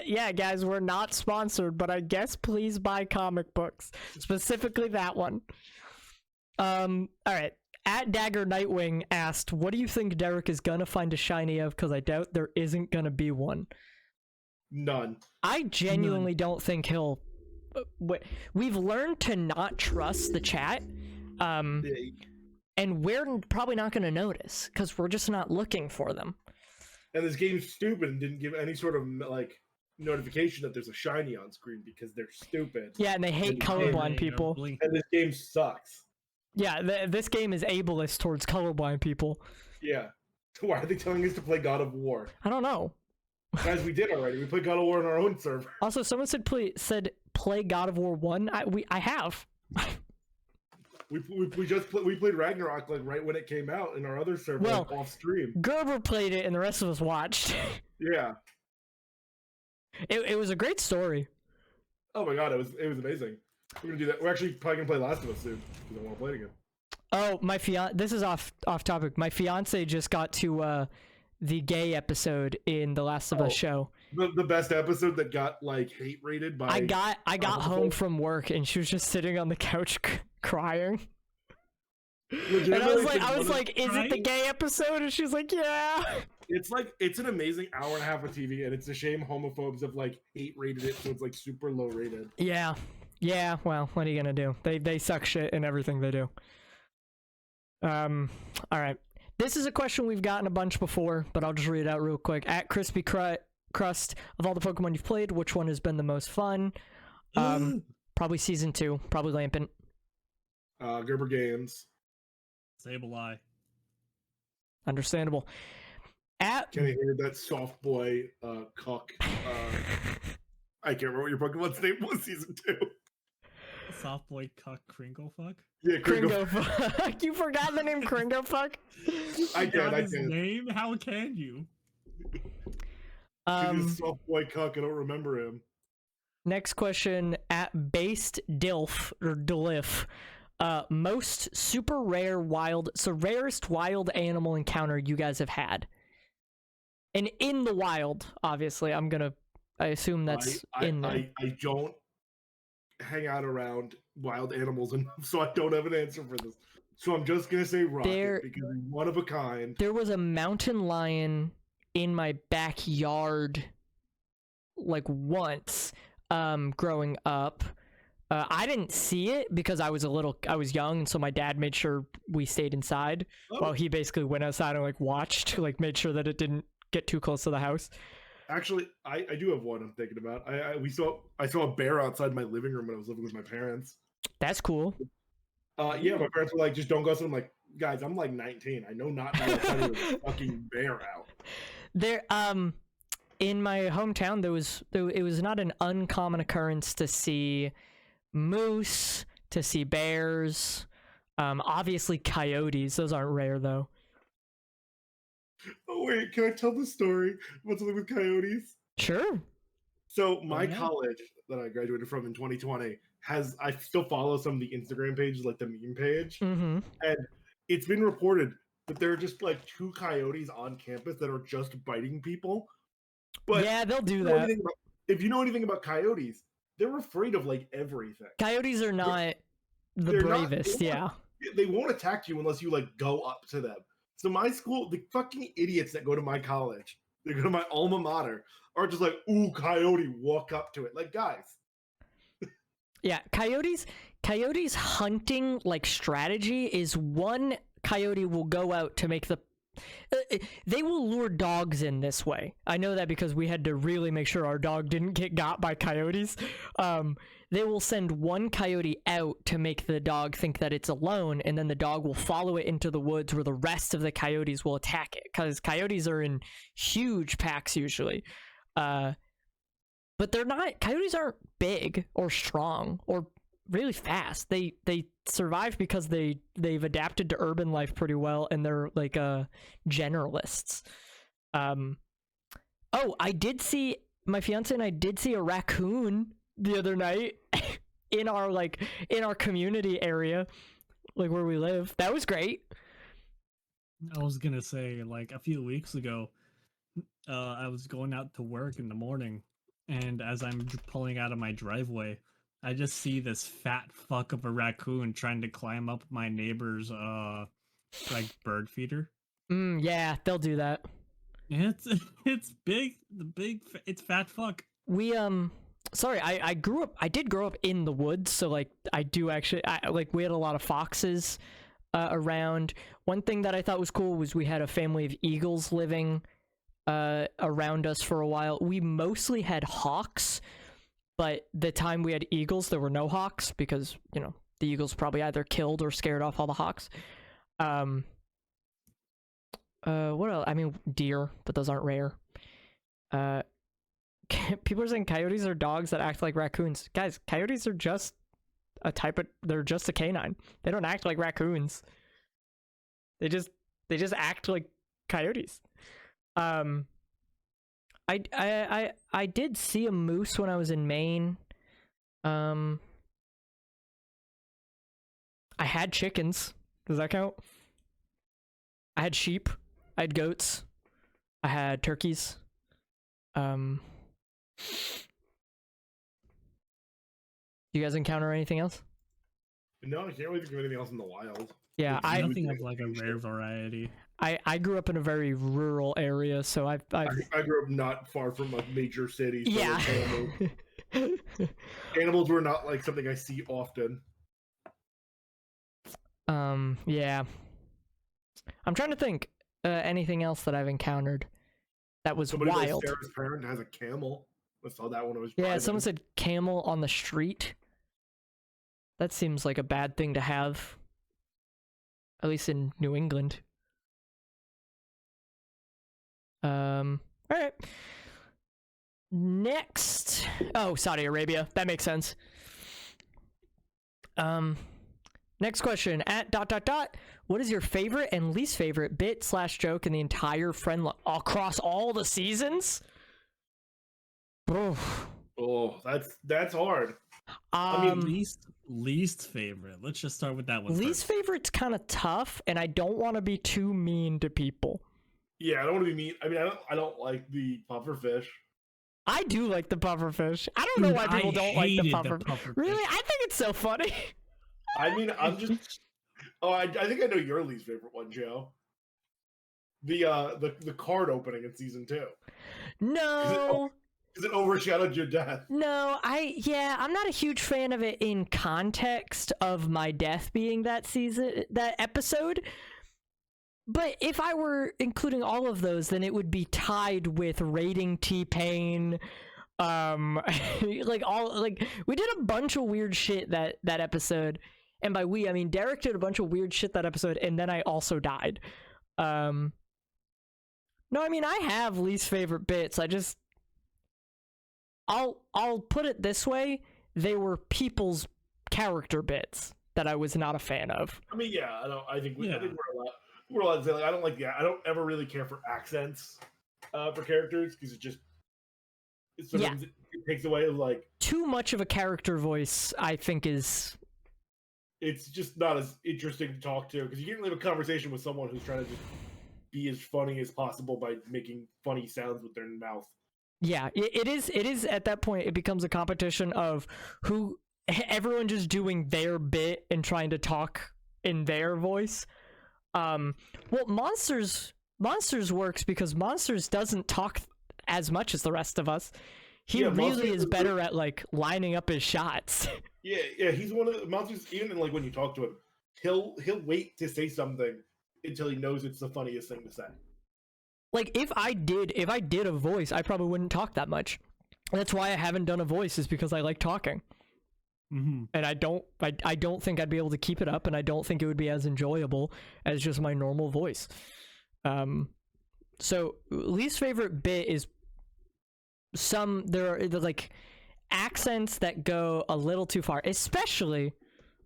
Yeah, guys, we're not sponsored, but I guess please buy comic books. Specifically that one. Alright. At Dagger Nightwing asked, what do you think Derek is gonna find a shiny of? Because I doubt there isn't gonna be one. None. I genuinely don't think he'll... We've learned to not trust the chat. And we're probably not gonna notice, because we're just not looking for them. And this game's stupid and didn't give any sort of like notification that there's a shiny on screen because they're stupid. Yeah, and they hate colorblind people. And this game sucks. Yeah, this game is ableist towards colorblind people. Yeah. Why are they telling us to play God of War? I don't know. Guys, we did already. We played God of War on our own server. Also, someone said play God of War 1. I have. We played Ragnarok like right when it came out in our other server, Well, like, off stream. Gerber played it and the rest of us watched. Yeah. It was a great story. Oh my god, it was amazing. We're gonna do that. We're actually probably gonna play Last of Us soon because I want to play it again. Oh, my this is off topic. My fiance just got to the gay episode in the Last of Us show. The best episode that got like hate rated by. I got home from work and she was just sitting on the couch crying. And I was like, is it the gay episode? And she's like, yeah. It's an amazing hour and a half of TV, and it's a shame homophobes have like hate rated it, so it's like super low rated. Yeah. Well, what are you gonna do? They suck shit in everything they do. All right. This is a question we've gotten a bunch before, but I'll just read it out real quick. At Crispy Crust, of all the Pokemon you've played, which one has been the most fun? Probably season 2. Probably Lampent. Gerber Games. Sableye. Understandable. At Can I hear that soft boy cuck? I can't remember what your Pokemon's name was season 2. Soft boy cuck Kringlefuck. Yeah, Kringofuck. You forgot the name Kringofuck? I Forgot can. his name? How can you? He's soft boy cuck. I don't remember him. Next question at Based Dilf or Dilif. Most super rare wild, so rarest wild animal encounter you guys have had. And in the wild, obviously, I assume that's in there. I don't hang out around wild animals enough, so I don't have an answer for this. So I'm just gonna say Rocket because he's one of a kind. There was a mountain lion in my backyard, like once, growing up. I didn't see it because I was young, and so my dad made sure we stayed inside while he basically went outside and like watched, like made sure that it didn't get too close to the house. Actually, I do have one I'm thinking about. I saw a bear outside my living room when I was living with my parents. That's cool. Yeah, my parents were like, just don't go. So I'm like, guys, I'm like 19. I know not to go outside with a fucking bear out. There, in my hometown, it was not an uncommon occurrence to see moose, to see bears, obviously coyotes. Those aren't rare though. Oh wait, can I tell the story about something with coyotes? Sure. So my college that I graduated from in 2020 I still follow some of the Instagram pages, like the meme page, and it's been reported that there are just like 2 coyotes on campus that are just biting people. But yeah, they'll do that. If you know anything about coyotes, they're afraid of like everything. Coyotes are not the bravest. They won't attack you unless you like go up to them. So my school, the fucking idiots that go to my college, they go to my alma mater, are just like, ooh, coyote, walk up to it. Like, guys. Yeah, coyotes hunting like strategy is one coyote will go out to make they will lure dogs in this way. I know that because we had to really make sure our dog didn't get got by coyotes. They will send one coyote out to make the dog think that it's alone, and then the dog will follow it into the woods where the rest of the coyotes will attack it, because coyotes are in huge packs usually. But coyotes aren't big or strong or really fast. They survive because they've adapted to urban life pretty well, and they're like generalists. I did see, my fiance and I did see a raccoon the other night in our community area, like where we live. That was great. I was gonna say, like a few weeks ago, I was going out to work in the morning, and as I'm pulling out of my driveway, I just see this fat fuck of a raccoon trying to climb up my neighbor's like bird feeder. Yeah, they'll do that. It's big, it's fat fuck. We sorry, I did grow up in the woods, so like I do actually we had a lot of foxes around. One thing that I thought was cool was we had a family of eagles living around us for a while. We mostly had hawks, but the time we had eagles, there were no hawks because, you know, the eagles probably either killed or scared off all the hawks. What else? I mean, deer, but those aren't rare. People are saying coyotes are dogs that act like raccoons. Guys, coyotes are just they're just a canine. They don't act like raccoons. They just act like coyotes. I did see a moose when I was in Maine. I had chickens. Does that count? I had sheep. I had goats. I had turkeys. You guys encounter anything else? No, I can't really think of anything else in the wild. Yeah, nothing of like a rare variety. I grew up in a very rural area, so I grew up not far from a major city. So yeah. Animals were not like something I see often. Yeah. I'm trying to think anything else that I've encountered that was Somebody wild. Sarah's parent has a camel. I saw that when I was Yeah, driving. someone said camel on the street. That seems like a bad thing to have. At least in New England. Alright. Next. Oh, Saudi Arabia. That makes sense. Next question. At ... What is your favorite and least favorite bit / joke in the entire Friendlocke across all the seasons? Oh, that's hard. I mean, least favorite. Let's just start with that one. Least favorite's kind of tough, and I don't want to be too mean to people. Yeah, I don't want to be mean. I mean, I don't like the pufferfish. I do like the pufferfish. I don't know why people don't like the pufferfish. Really? I think it's so funny. I mean, I'm just... Oh, I think I know your least favorite one, Joe. The card opening in season 2. No. Because it overshadowed your death. No, I'm not a huge fan of it in context of my death being that episode. But if I were including all of those, then it would be tied with rating T-Pain. We did a bunch of weird shit that episode. And by we, I mean Derek did a bunch of weird shit that episode, and then I also died. No, I mean, I have least favorite bits. I'll put it this way. They were people's character bits that I was not a fan of. I mean, yeah, I think we're allowed to say, like, I don't like I don't ever really care for accents for characters, because it takes away, like, too much of a character voice, I think, is... It's just not as interesting to talk to, because you can't have a conversation with someone who's trying to just be as funny as possible by making funny sounds with their mouth. Yeah, it is at that point, it becomes a competition of everyone just doing their bit and trying to talk in their voice. Well, Monsters works because Monsters doesn't talk as much as the rest of us. He really is better at, like, lining up his shots. Yeah, he's one of the Monsters. Even like when you talk to him, he'll wait to say something until he knows it's the funniest thing to say. Like, if I did a voice, I probably wouldn't talk that much. That's why I haven't done a voice, is because I like talking. Mm-hmm. And I don't think I'd be able to keep it up, and I don't think it would be as enjoyable as just my normal voice. So least favorite bit is there are like accents that go a little too far. Especially,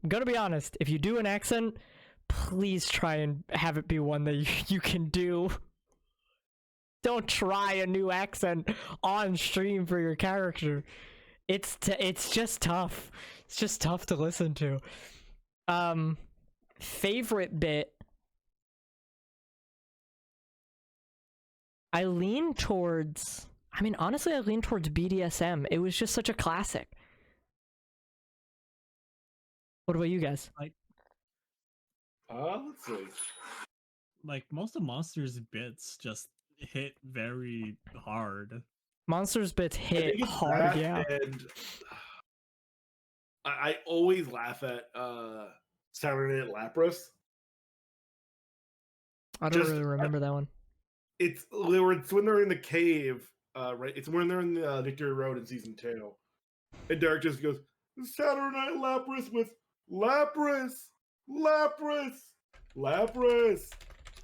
I'm gonna be honest, if you do an accent, please try and have it be one that you can do. Don't try a new accent on stream for your character. It's just tough. It's just tough to listen to. Favorite bit. I lean towards BDSM. It was just such a classic. What about you guys? Let's see. Like, most of Monsters' bits just hit very hard. Monsters bits hit hard, yeah. And I always laugh at Saturday Night Lapras. I don't really remember that one. It's when they're in the cave, right? It's when they're in the Victory Road in season 2, and Derek just goes, "Saturday Night Lapras with Lapras,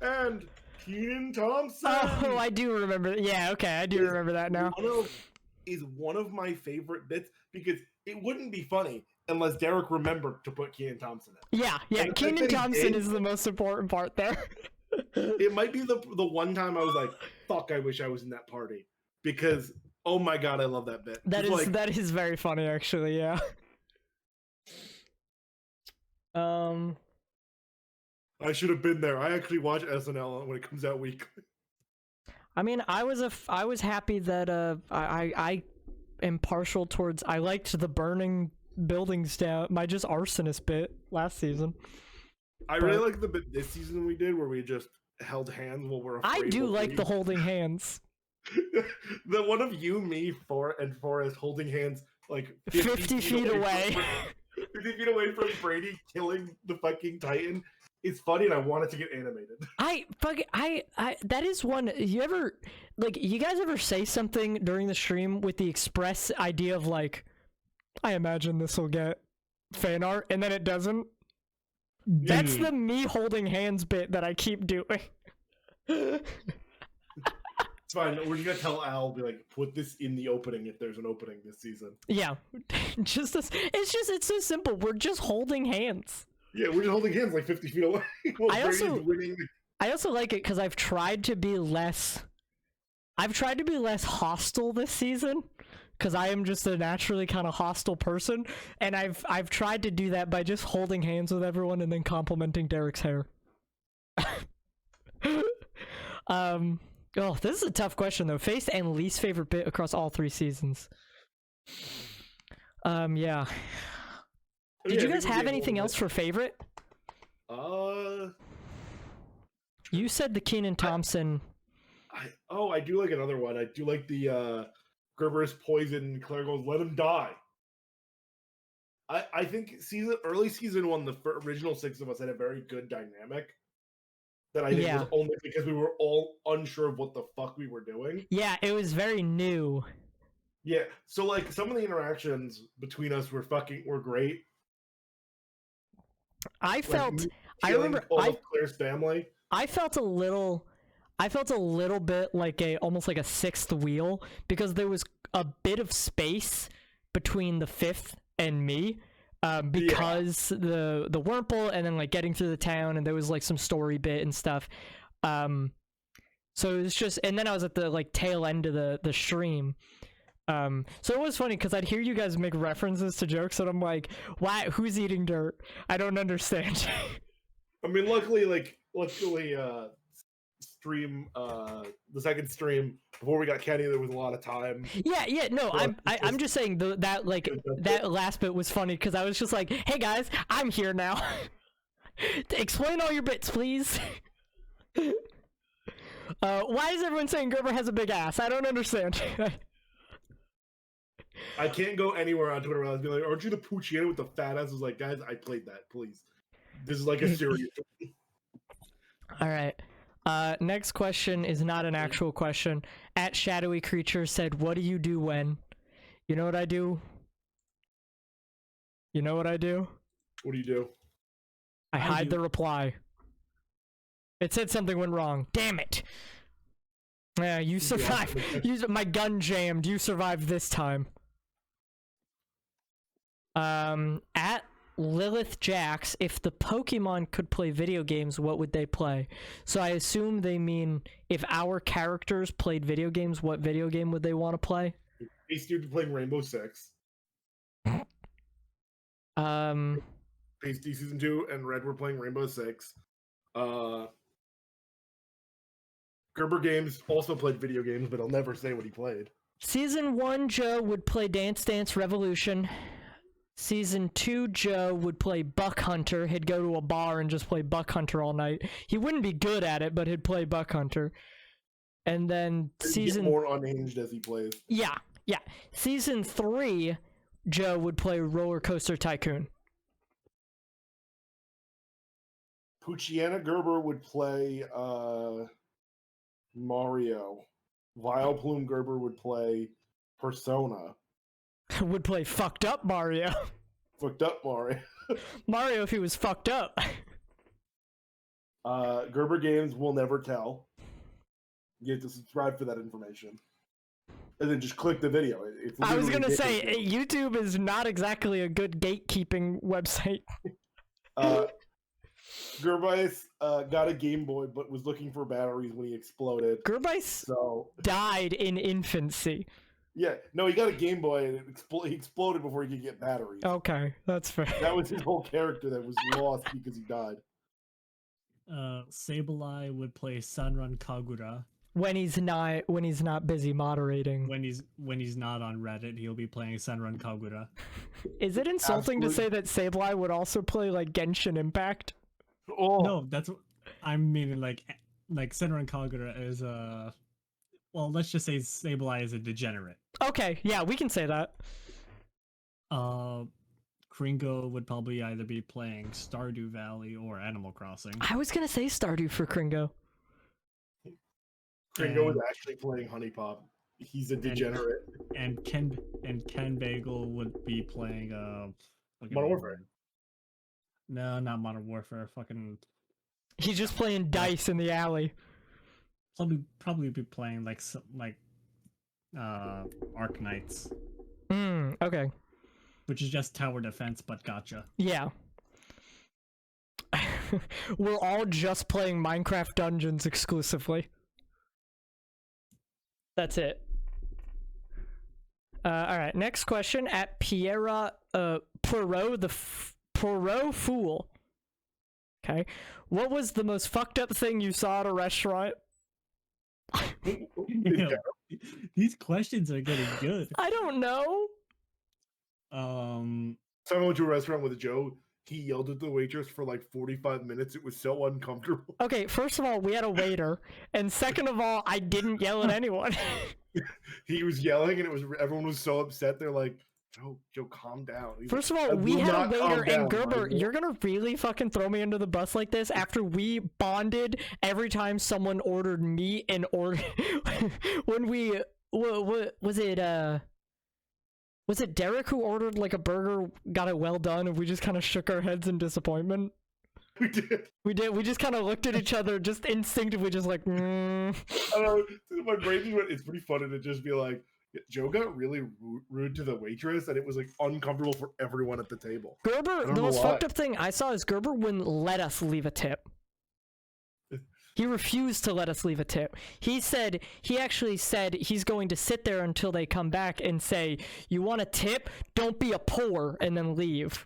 and Kenan Thompson." Oh, I do remember. Yeah, okay, I do remember that now. Is one of my favorite bits, because it wouldn't be funny unless Derek remembered to put Kenan Thompson in. Yeah, Kenan Thompson is the most important part there. It might be the one time I was like, "Fuck, I wish I was in that party," because oh my god, I love that bit. That is very funny, actually. Yeah. I should have been there. I actually watch SNL when it comes out weekly. I mean, I was happy that I am partial towards. I liked the burning buildings down. My just arsonist bit last season. I really like the bit this season we did where we just held hands while we're afraid. I do like the holding hands. The one of you, me, and Forrest holding hands like 50 feet away. 50 feet away from Brady killing the fucking Titan. It's funny, and I want it to get animated. That is one. You guys ever say something during the stream with the express idea of, like, I imagine this will get fan art and then it doesn't. That's Dude. the me holding hands bit that I keep doing. It's fine. We're just gonna tell Al, be like, put this in the opening if there's an opening this season. Yeah, it's so simple. We're just holding hands. Yeah, we're just holding hands like 50 feet away. I also like it because I've tried to be less hostile this season, because I am just a naturally kind of hostile person, and I've tried to do that by just holding hands with everyone and then complimenting Derek's hair. Oh, this is a tough question though. Face and least favorite bit across all 3 seasons. Yeah. Did you guys have anything else for favorite? You said the Kenan Thompson. I do like another one. I do like the Gerber's poison. Claire goes, "Let him die." I think early season 1, the original 6 of us had a very good dynamic. That I think was only because we were all unsure of what the fuck we were doing. Yeah, it was very new. Yeah, so like some of the interactions between us were great. I remember Claire's family. I felt a little bit like almost like a 6th wheel, because there was a bit of space between the 5th and me, because the Wurmple and then like getting through the town, and there was like some story bit and stuff. So it was just, and then I was at the like tail end of the stream. So it was funny because I'd hear you guys make references to jokes and I'm like, why, who's eating dirt? I don't understand. I mean, luckily stream the second stream before we got Kenny, there was a lot of time. Yeah, no, so I'm just saying that last bit was funny because I was just like, hey guys, I'm here now. Explain all your bits, please. Why is everyone saying Gerber has a big ass? I don't understand. I can't go anywhere on Twitter without being like, aren't you the Pucciano with the fat ass? I was like, guys, I played that, please. This is like a serious. All right. Next question is not an actual question. At Shadowy Creature said, what do you do when? You know what I do? You know what I do? What do you do? I hide the reply. It said something went wrong. Damn it. Yeah, you survived. My gun jammed. You survived this time. At Lilith Jax, if the Pokemon could play video games, what would they play? So I assume they mean if our characters played video games, what video game would they want to play? Ace Dude playing Rainbow Six. Ace D Season 2 and Red were playing Rainbow Six. Gerber Games also played video games, but I'll never say what he played. Season 1, Joe would play Dance Dance Revolution. Season 2, Joe would play Buck Hunter. He'd go to a bar and just play Buck Hunter all night. He wouldn't be good at it, but he'd play Buck Hunter. And then He'd get more unhinged as he plays. Yeah. Season 3, Joe would play Roller Coaster Tycoon. Pucciana Gerber would play Mario. Vileplume Gerber would play Persona. Would play Fucked Up Mario. Fucked Up Mario. Mario if he was fucked up. Gerber Games will never tell. You have to subscribe for that information. And then just click the video. I was going to say, YouTube is not exactly a good gatekeeping website. Gervais got a Game Boy, but was looking for batteries when he exploded. Gervais died in infancy. Yeah, no, he got a Game Boy and he exploded before he could get batteries. Okay, that's fair. That was his whole character that was lost because he died. Sableye would play Sunrun Kagura. When he's not busy moderating. When he's not on Reddit, he'll be playing Sunrun Kagura. Is it insulting to say that Sableye would also play like Genshin Impact? Oh no, that's what I mean. Like Sunrun Kagura is a. Well, let's just say Sableye is a degenerate. Okay, yeah, we can say that. Kringo would probably either be playing Stardew Valley or Animal Crossing. I was gonna say Stardew for Kringo. Kringo is actually playing Honey Pop. He's a degenerate. And Ken Bagel would be playing Fucking Modern Warfare. No, not Modern Warfare. Fucking. He's just playing dice in the alley. Probably be playing like Arc Knights. Okay. Which is just tower defense, but gotcha. Yeah. We're all just playing Minecraft Dungeons exclusively. That's it. Alright, next question at Pierre Poirot Poirot Fool. Okay. What was the most fucked up thing you saw at a restaurant? These questions are getting good. I don't know. Someone went to a restaurant with Joe. He yelled at the waitress for like 45 minutes. It was so uncomfortable. Okay, first of all, we had a waiter, and second of all, I didn't yell at anyone. He was yelling, and everyone was so upset. They're like, Joe, calm down. He's First of like, all, we had a waiter, and down, Gerber, Michael. you're gonna really fucking throw me under the bus like this after we bonded every time someone ordered meat and when we was it Derek who ordered like a burger, got it well done, and we just kind of shook our heads in disappointment? We did. We just kind of looked at each other, just instinctively, just like, I don't know. My brain just went, it's pretty funny to just be like, Joe got really rude to the waitress, and it was like uncomfortable for everyone at the table. Gerber, the most fucked up thing I saw is Gerber wouldn't let us leave a tip. He refused to let us leave a tip. He actually said he's going to sit there until they come back and say, "You want a tip? Don't be a poor," and then leave.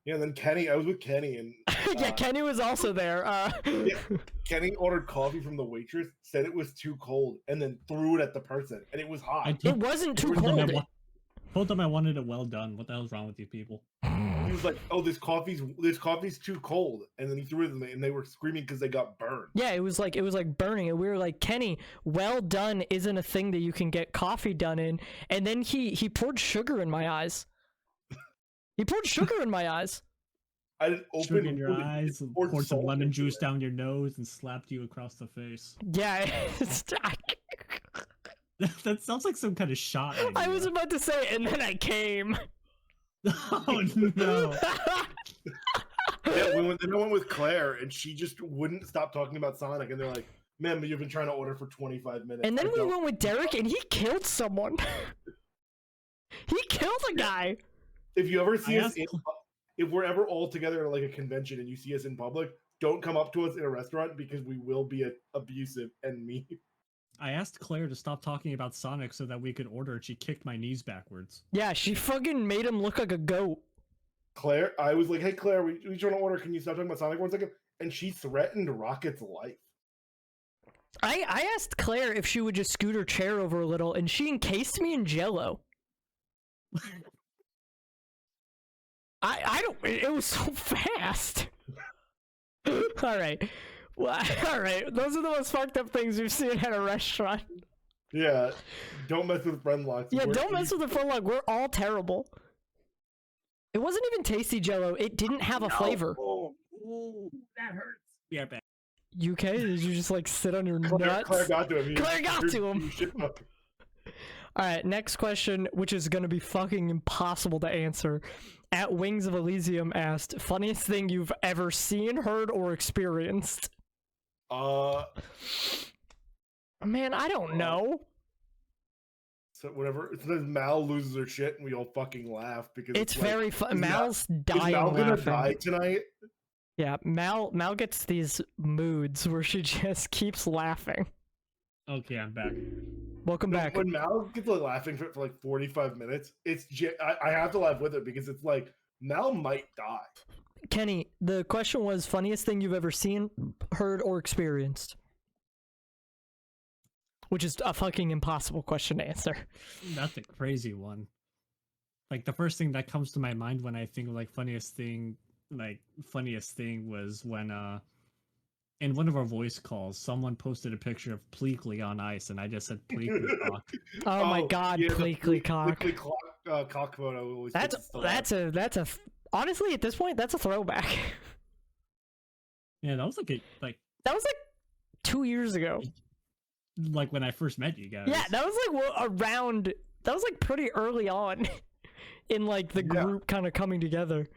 Yeah, and then Kenny, I was with Kenny, and yeah, Kenny was also there. Yeah, Kenny ordered coffee from the waitress, said it was too cold, and then threw it at the person, and it was hot. It wasn't too cold. Told them I wanted it well done. What the hell's wrong with you people? He was like, "Oh, this coffee's too cold," and then he threw it at them, and they were screaming because they got burned. Yeah, it was like burning, and we were like, "Kenny, well done isn't a thing that you can get coffee done in." And then he poured sugar in my eyes. He poured sugar in my eyes. I didn't Sugar open in your eyes, poured some lemon juice down your nose, and slapped you across the face. Yeah, that sounds like some kind of shot idea. I was about to say, and then I came. Oh no! Yeah, we went with Claire, and she just wouldn't stop talking about Sonic, and they're like, "Man, you've been trying to order for 25 minutes." And then we went with Derek, and he killed someone. He killed a guy. If you ever see us, if we're ever all together at like a convention and you see us in public, don't come up to us in a restaurant because we will be abusive and mean. I asked Claire to stop talking about Sonic so that we could order, and she kicked my knees backwards. Yeah, she fucking made him look like a goat. Claire, I was like, "Hey, Claire, we trying to order. Can you stop talking about Sonic 1 second?" And she threatened Rocket's life. I asked Claire if she would just scoot her chair over a little, and she encased me in Jell-O. I don't. It was so fast. All right. Well, all right. Those are the most fucked up things we've seen at a restaurant. Yeah, don't mess with Friendlocke. Yeah, don't mess with the Friendlocke. We're all terrible. It wasn't even tasty Jell-O. It didn't have a flavor. Oh, that hurts. Yeah, bad. You okay? Did you just like sit on your nuts? Claire got to him. Claire got to him. All right, next question, which is gonna be fucking impossible to answer. At Wings of Elysium asked, funniest thing you've ever seen, heard, or experienced? Man, I don't know. So whenever Mal loses her shit and we all fucking laugh because it's very fun. Mal's dying. Is Mal gonna laughing. die tonight? Yeah, Mal gets these moods where she just keeps laughing. Okay, I'm back. Welcome back. When Mal gets like laughing for like 45 minutes, I have to laugh with it because it's like Mal might die. Kenny, the question was funniest thing you've ever seen, heard, or experienced. Which is a fucking impossible question to answer. That's a crazy one. Like the first thing that comes to my mind when I think of like funniest thing was when in one of our voice calls, someone posted a picture of Pleakley on ice, and I just said Pleakley cock. Oh my god, yeah, Pleakley cock. Pleakley cock photo. That's a honestly at this point that's a throwback. Yeah, that was like 2 years ago. Like when I first met you guys. Yeah, that was like around. That was like pretty early on. in like the group kind of coming together.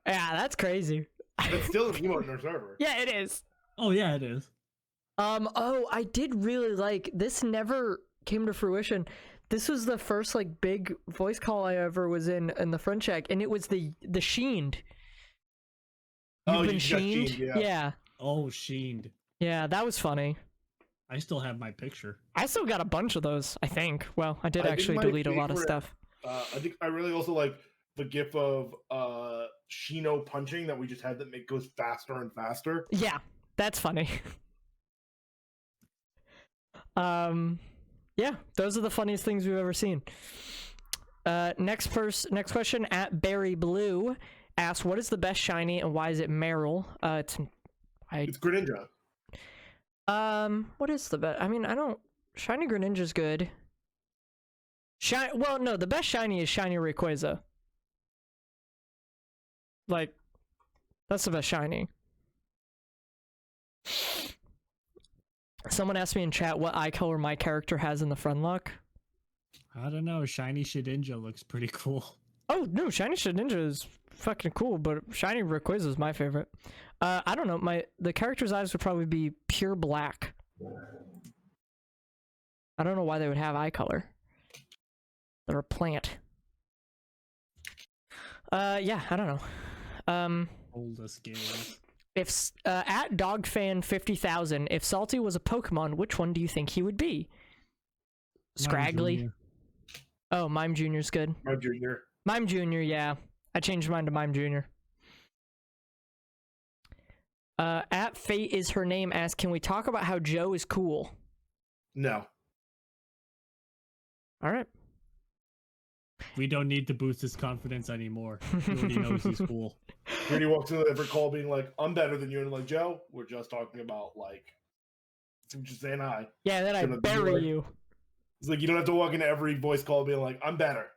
Yeah, that's crazy. It's still an emote in our server. Yeah, it is. Oh yeah, it is. Oh, I did really like this. Never came to fruition. This was the first like big voice call I ever was in the front check, and it was the Sheened. You've been you got Sheened? Sheened, yeah. Yeah. Oh, Sheened. Yeah, that was funny. I still have my picture. I still got a bunch of those, I think. Well, I did I think actually my delete a lot of favorite- stuff. I think I really also like the gif of Shino punching that we just had that goes faster and faster. Yeah, that's funny. Yeah, those are the funniest things we've ever seen. Next question at Barry Blue asks, "What is the best shiny and why is it Meryl?" It's Greninja. What is the best? I mean, I don't. Shiny Greninja's good. Well, no, the best shiny is Shiny Rayquaza. Like, that's the best shiny. Someone asked me in chat what eye color my character has in the Friendlocke. I don't know. Shiny Shedinja looks pretty cool. Oh no, Shiny Shedinja is fucking cool, but Shiny Rayquaza is my favorite. I don't know. The character's eyes would probably be pure black. I don't know why they would have eye color. They're a plant. Yeah, I don't know. Oldest games. If at DogFan50,000, if Salty was a Pokemon, which one do you think he would be? Scraggly. Oh, Mime Jr.'s good. Mime Jr. Mime Jr., yeah. I changed mine to Mime Jr. At Fate is her name asks, can we talk about how Joe is cool? No. All right. We don't need to boost his confidence anymore. He already knows he's cool. When he walks into every call being like, I'm better than you, and like, Joe, we're just talking about like, just saying hi. Yeah, then I bury you. It's like you don't have to walk into every voice call being like, I'm better.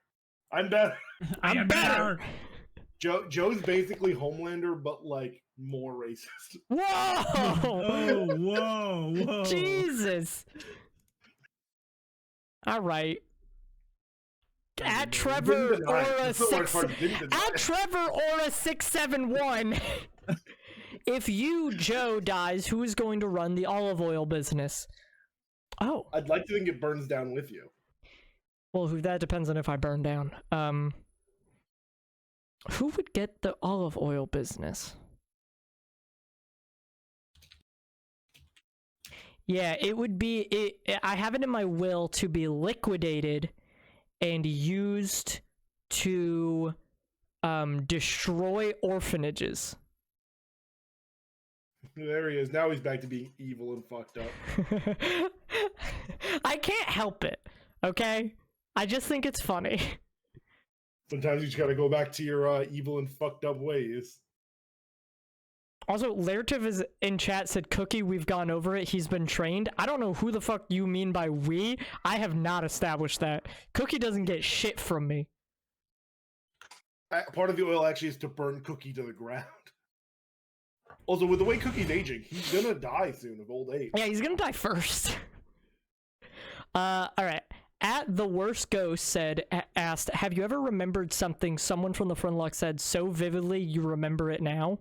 I'm better. I'm better. Joe's basically Homelander, but like more racist. Whoa! Oh, whoa. Jesus. All right. At Trevor Aura 671. If you, Joe, dies, who is going to run the olive oil business? Oh. I'd like to think it burns down with you. Well, that depends on if I burn down. Who would get the olive oil business? Yeah, it would be. I have it in my will to be liquidated and used to destroy orphanages. There he is. Now he's back to being evil and fucked up. I can't help it, okay? I just think it's funny. Sometimes you just gotta go back to your evil and fucked up ways. Also, Laertiv is in chat, said, Cookie, we've gone over it. He's been trained. I don't know who the fuck you mean by we. I have not established that. Cookie doesn't get shit from me. Part of the oil actually is to burn Cookie to the ground. Also, with the way Cookie's aging, he's gonna die soon of old age. Yeah, he's gonna die first. Alright. At the worst ghost asked, have you ever remembered something someone from the Friendlocke said so vividly you remember it now?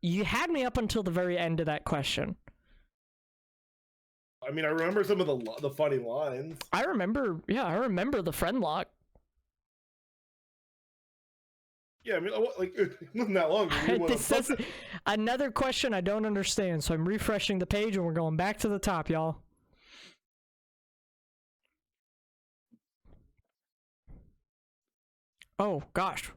You had me up until the very end of that question. I mean, I remember some of the funny lines. I remember the Friendlocke. Yeah, I mean, like, it wasn't that long. This says another question I don't understand, so I'm refreshing the page and we're going back to the top, y'all. Oh, gosh.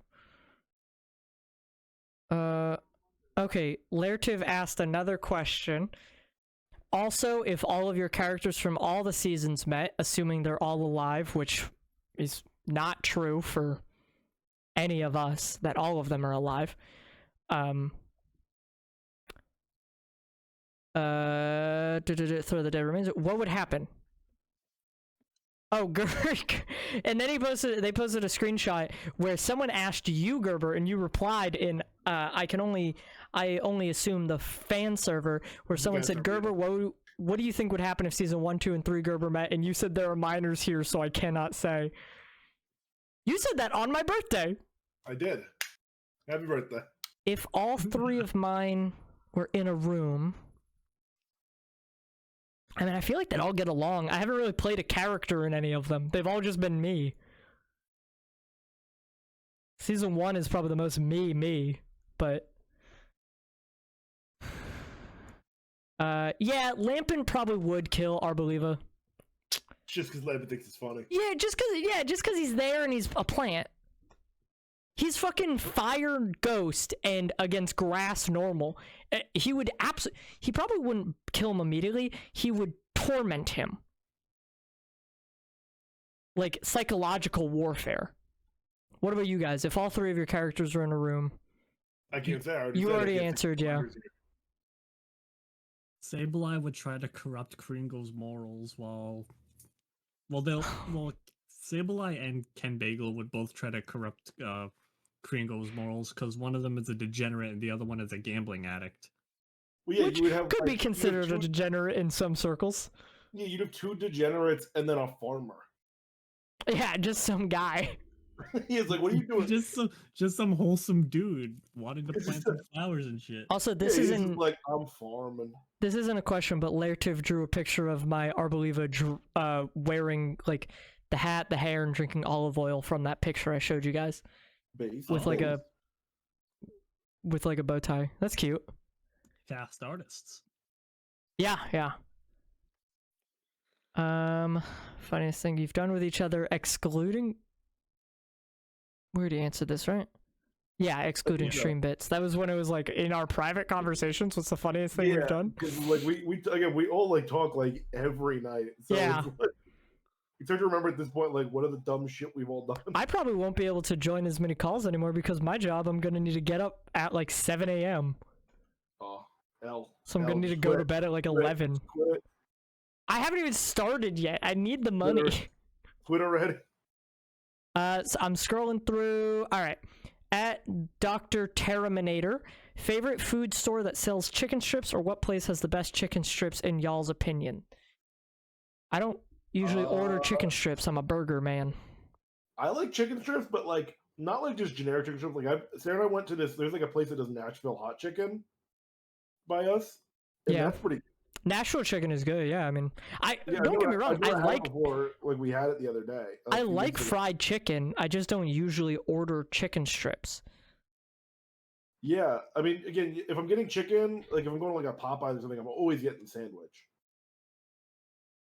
Okay, Laertiv asked another question. Also, if all of your characters from all the seasons met, assuming they're all alive, which is not true for any of us, that all of them are alive, throw the dead remains, what would happen? Oh, Gerber. And then they posted a screenshot where someone asked you, Gerber, and you replied in I only assume the fan server, where someone said, Gerber, what do you think would happen if season 1, 2, and 3 Gerber met? And you said there are minors here, so I cannot say. You said that on my birthday. I did. Happy birthday. If all 3 of mine were in a room, I mean, I feel like they'd all get along. I haven't really played a character in any of them. They've all just been me. Season 1 is probably the most me, but... yeah, Lampin probably would kill Arboliva. Just because Lampin thinks it's funny. Yeah, just cause he's there and he's a plant. He's fucking fire ghost and against grass normal. He would he probably wouldn't kill him immediately. He would torment him. Like psychological warfare. What about you guys? If all 3 of your characters were in a room. I can't say. You already answered, yeah. Sableye would try to corrupt Kringle's morals while Sableye and Ken Bagel would both try to corrupt Kringle's morals because one of them is a degenerate and the other one is a gambling addict. Well, yeah, which you would have, could like, be considered a degenerate in some circles. Yeah, you'd have 2 degenerates and then a farmer. Yeah, just some guy. He's like, what are you doing? Just some wholesome dude wanting to plant some flowers and shit. Also, this isn't like, I'm farming. This isn't a question, but Laertiv drew a picture of my Arboliva wearing like the hat, the hair, and drinking olive oil from that picture I showed you guys. With like a bow tie. That's cute. Fast artists. Yeah. Funniest thing you've done with each other, excluding. We already answered this, right? Yeah, excluding stream bits. That was when it was like in our private conversations. What's the funniest thing we've done? Because like we all like talk like every night. So yeah. It's like, you start to remember at this point like what are the dumb shit we've all done. I probably won't be able to join as many calls anymore because my job I'm gonna need to get up at like 7 a.m. Oh, hell. So I'm gonna need to go to bed at like 11. Quit. I haven't even started yet. I need the money. Quit already. So I'm scrolling through. All right. At Dr. Terminator, favorite food store that sells chicken strips, or what place has the best chicken strips in y'all's opinion? I don't usually order chicken strips. I'm a burger man. I like chicken strips, but like not like just generic chicken strips. Like Sarah and I went to this. There's like a place that does Nashville hot chicken by us. And that's pretty. Nashville chicken is good. Yeah, I mean, don't get me wrong. I like before, like we had it the other day. I like fried chicken. I just don't usually order chicken strips. Yeah, I mean, again, if I'm getting chicken, like if I'm going to like a Popeyes or something, I'm always getting the sandwich.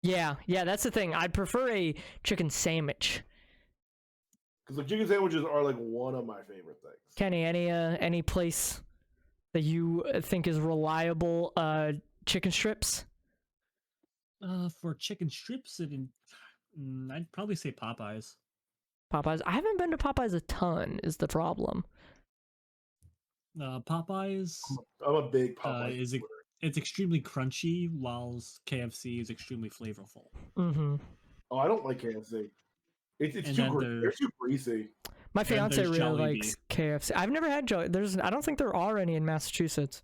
Yeah, that's the thing. I'd prefer a chicken sandwich. Because like chicken sandwiches are like one of my favorite things. Kenny, any place that you think is reliable chicken strips? For chicken strips, I'd probably say Popeyes. Popeyes. I haven't been to Popeyes a ton. Is the problem? Popeyes. I'm a big Popeyes. It's extremely crunchy, while KFC is extremely flavorful. Mm-hmm. Oh, I don't like KFC. It's they're too greasy. My fiance really likes KFC. I've never had Jollibee. I don't think there are any in Massachusetts.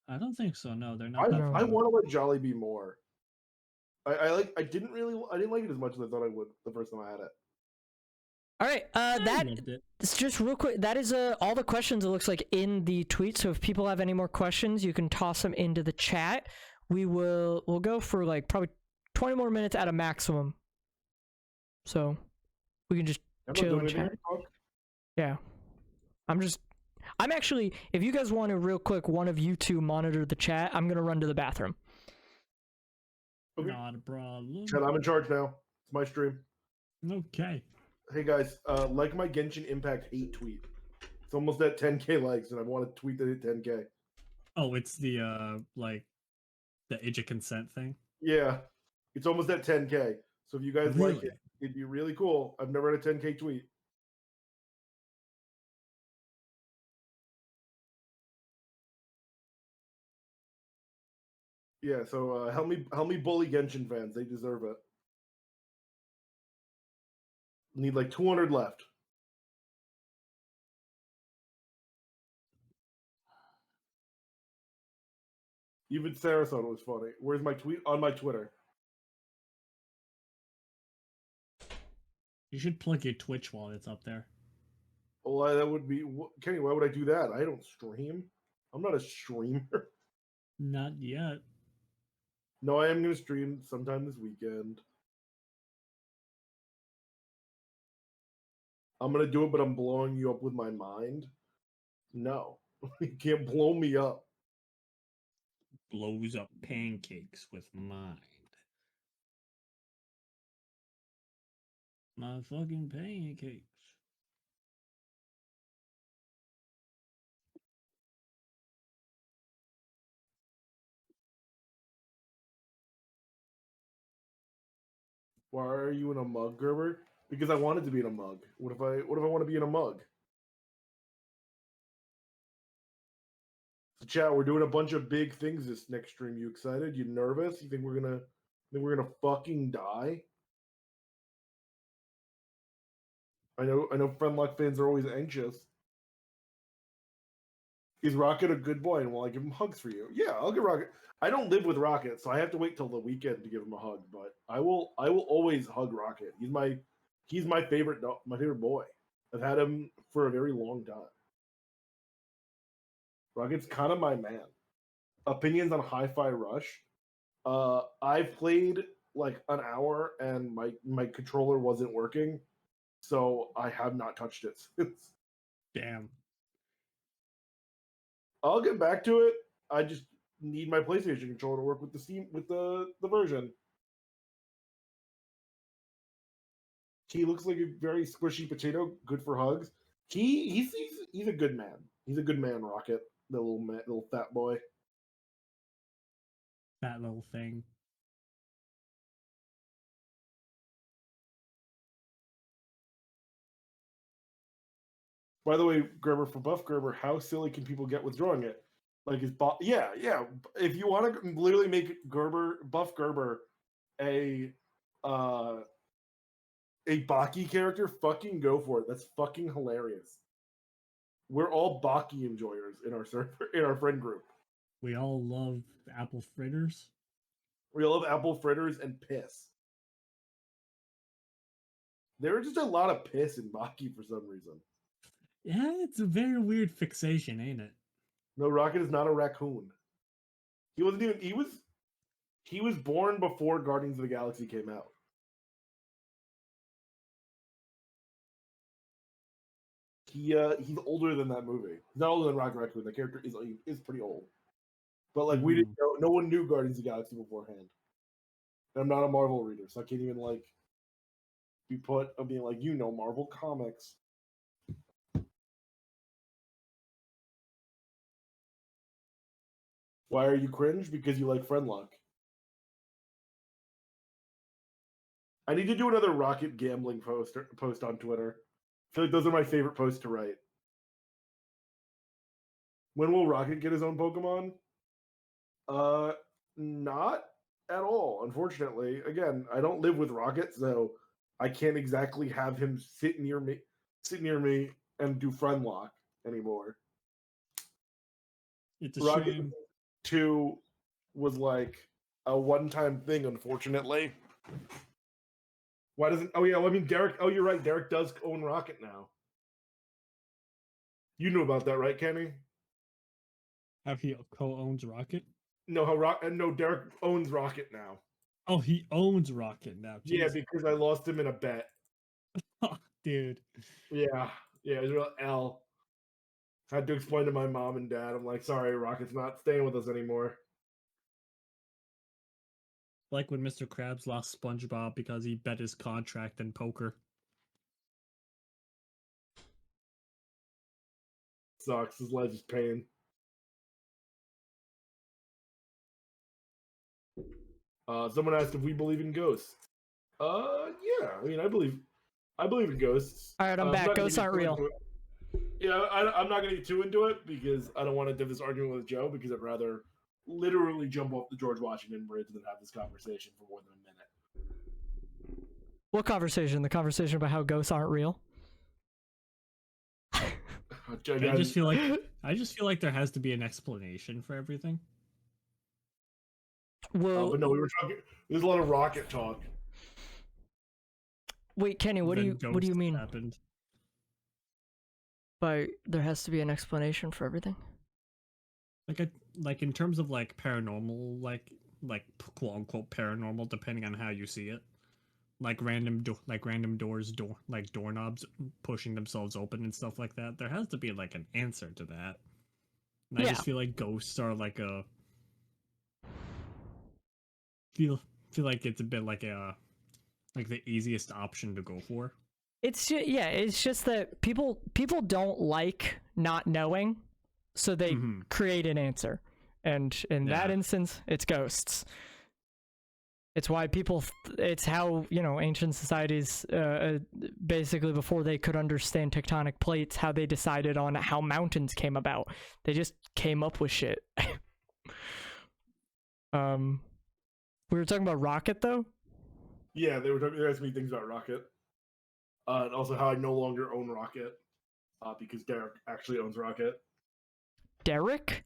I don't think so. No, they're not. I want to like Jollibee more. I didn't like it as much as I thought I would the first time I had it. All right, it's just real quick. That is all the questions it looks like in the tweet. So if people have any more questions, you can toss them into the chat. We'll go for like probably 20 more minutes at a maximum. So we can just chill and chat. Yeah, I'm actually, if you guys want to real quick, one of you two monitor the chat, I'm gonna run to the bathroom. Okay. Not a problem. Chad, I'm in charge now. It's my stream. Okay. Hey guys, like my Genshin Impact hate tweet. It's almost at 10k likes, and I want to tweet that hit 10k. Oh, it's the like the age of consent thing. Yeah, it's almost at 10k. So if you guys like it, it'd be really cool. I've never had a 10k tweet. Yeah, so help me bully Genshin fans. They deserve it. Need like 200 left. Even Sarasota was funny. Where's my tweet? On my Twitter. You should plug your Twitch while it's up there. Well, that would be Kenny. Why would I do that? I don't stream. I'm not a streamer. Not yet. No, I am going to stream sometime this weekend. I'm going to do it, but I'm blowing you up with my mind. No, you can't blow me up. Blows up pancakes with mind. My fucking pancakes. Why are you in a mug, Gerber? Because I wanted to be in a mug. What if I want to be in a mug? So chat, we're doing a bunch of big things this next stream. You excited? You nervous? You think we're gonna fucking die? I know Friendlocke fans are always anxious. Is Rocket a good boy and will I give him hugs for you? Yeah, I'll give Rocket. I don't live with Rocket, so I have to wait till the weekend to give him a hug, but I will always hug Rocket. He's my favorite boy. I've had him for a very long time. Rocket's kind of my man. Opinions on Hi-Fi Rush. I've played like an hour and my controller wasn't working, so I have not touched it since. Damn. I'll get back to it. I just need my PlayStation controller to work with the version. He looks like a very squishy potato, good for hugs. He's a good man. He's a good man, Rocket, the little fat boy. That little thing. By the way, Gerber, for Buff Gerber, how silly can people get withdrawing it? Like yeah. If you want to literally make Buff Gerber a Baki character, fucking go for it. That's fucking hilarious. We're all Baki enjoyers in our server, in our friend group. We all love apple fritters. We love apple fritters and piss. There are just a lot of piss in Baki for some reason. Yeah, it's a very weird fixation, ain't it? No, Rocket is not a raccoon. He wasn't even. He was born before Guardians of the Galaxy came out. He's older than that movie. He's not older than Rocket Raccoon. The character is pretty old. But like we didn't know, no one knew Guardians of the Galaxy beforehand. And I'm not a Marvel reader, so I can't even like I'm being like, Marvel comics. Why are you cringe? Because you like Friendlocke. I need to do another Rocket gambling post on Twitter. I feel like those are my favorite posts to write. When will Rocket get his own Pokemon? Not at all, unfortunately. Again, I don't live with Rocket, so I can't exactly have him sit near me and do Friendlocke anymore. It's a Rocket shame. 2 was like a one-time thing, unfortunately. Why doesn't? Oh yeah, well, I mean Derek. Oh, you're right. Derek does own Rocket now. You knew about that, right, Kenny? Have he co-owns Rocket? No, no, Derek owns Rocket now. Oh, he owns Rocket now. Jesus. Yeah, because I lost him in a bet. Oh, dude. Yeah, it was real L. Had to explain to my mom and dad. I'm like, sorry, Rocket's not staying with us anymore. Like when Mr. Krabs lost SpongeBob because he bet his contract in poker. Sucks. His life is pain. Someone asked if we believe in ghosts. Yeah. I mean, I believe in ghosts. All right, I'm back. Ghosts aren't real. Yeah, I'm not going to get too into it because I don't want to have this argument with Joe because I'd rather literally jump off the George Washington Bridge than have this conversation for more than a minute. What conversation? The conversation about how ghosts aren't real? I just feel like there has to be an explanation for everything. Well, but no, we were talking. There's a lot of rocket talk. Wait, Kenny, what do you mean happened? by there has to be an explanation for everything? Like in terms of like paranormal, like quote unquote paranormal, depending on how you see it. Like random doors, doorknobs pushing themselves open and stuff like that. There has to be like an answer to that. And I just feel like ghosts are like a feel like it's a bit like the easiest option to go for. It's just that people don't like not knowing, so they create an answer, and in that instance, it's ghosts. It's why it's how, ancient societies, basically before they could understand tectonic plates, how they decided on how mountains came about. They just came up with shit. We were talking about Rocket, though? Yeah, they asked me things about Rocket. And also how I no longer own Rocket, because Derek actually owns Rocket. Derek?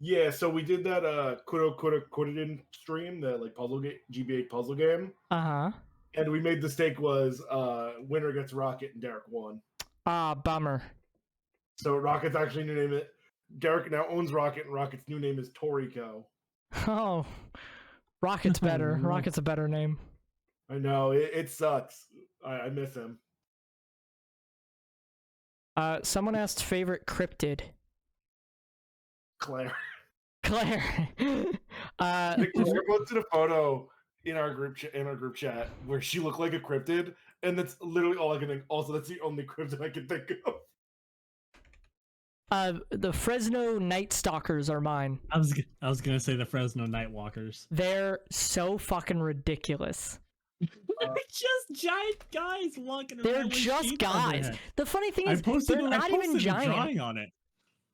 Yeah, so we did that Kudin stream, the like puzzle game, GBA puzzle game. Uh-huh. And we made the stake was winner gets Rocket and Derek won. Ah, bummer. So Rocket's actually new name. Derek now owns Rocket, and Rocket's new name is Toriko. Oh, Rocket's better. Rocket's a better name. I know, it sucks. I miss him. Someone asked favorite cryptid. Claire. Claire posted a photo in our group chat where she looked like a cryptid, and that's literally all I can think. Also, that's the only cryptid I can think of. The Fresno Night Stalkers are mine. I was gonna say the Fresno Nightwalkers. They're so fucking ridiculous. They're just giant guys walking around. They're just guys. The funny thing is, they're not even giant. Drawing on it.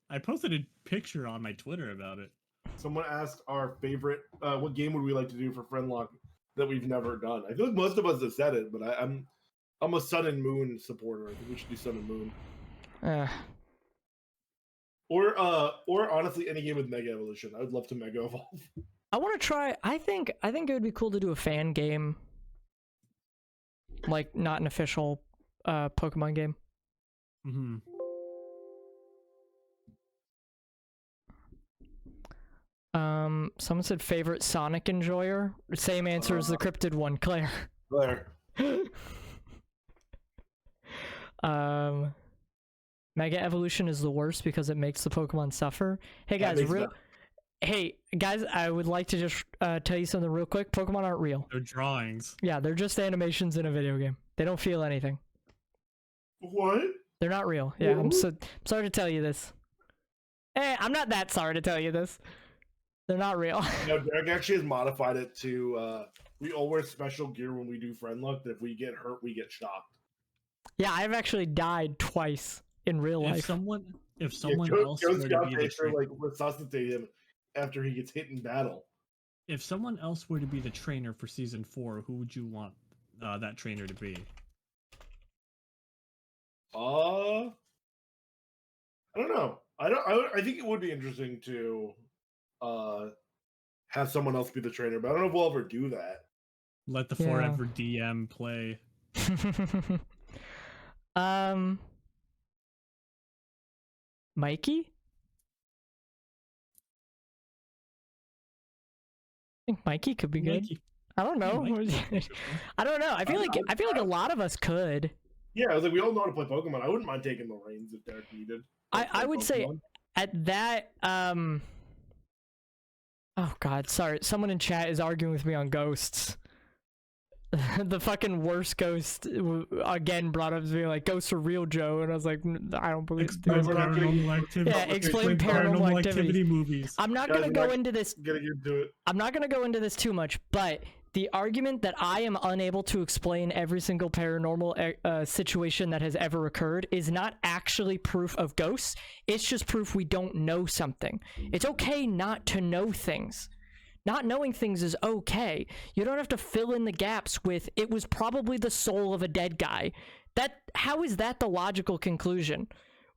I posted a picture on my Twitter about it. Someone asked our favorite, what game would we like to do for Friendlocke that we've never done? I feel like most of us have said it, but I'm a Sun and Moon supporter. I think we should do Sun and Moon. Or honestly, any game with Mega Evolution. I would love to Mega Evolve. I want to try. I think it would be cool to do a fan game, like not an official Pokemon game. Mm-hmm. Someone said favorite Sonic enjoyer. Same answer as the cryptid one, Claire. Claire. Mega Evolution is the worst because it makes the Pokemon suffer. Hey guys, I would like to just tell you something real quick. Pokemon aren't real. They're drawings. Yeah, they're just animations in a video game. They don't feel anything. What? They're not real. Yeah, I'm sorry to tell you this. Hey, I'm not that sorry to tell you this. They're not real. No, Derek actually has modified it to we all wear special gear when we do Friendlocke, that if we get hurt, we get shocked. Yeah, I've actually died twice in real life. If someone else were to be the trainer, like resuscitate him after he gets hit in battle. If someone else were to be the trainer for season 4, who would you want that trainer to be? I don't know. I think it would be interesting to have someone else be the trainer, but I don't know if we'll ever do that. Let the forever DM play. Mikey? I think Mikey could be good. I don't know. I don't know. I feel like a lot of us could. Yeah, I was like, we all know how to play Pokemon. I wouldn't mind taking the reins if Derek needed. I would say at that oh god, sorry. Someone in chat is arguing with me on ghosts. The fucking worst ghost again brought up to me like, ghosts are real, Joe, and I was like, I don't believe it. Paranormal activity. Yeah, explain paranormal activity movies. I'm not gonna go into this. Getting into it. I'm not gonna go into this too much, but the argument that I am unable to explain every single paranormal situation that has ever occurred is not actually proof of ghosts. It's just proof we don't know something. It's okay not to know things. Not knowing things is okay. You don't have to fill in the gaps with, it was probably the soul of a dead guy. How is that the logical conclusion?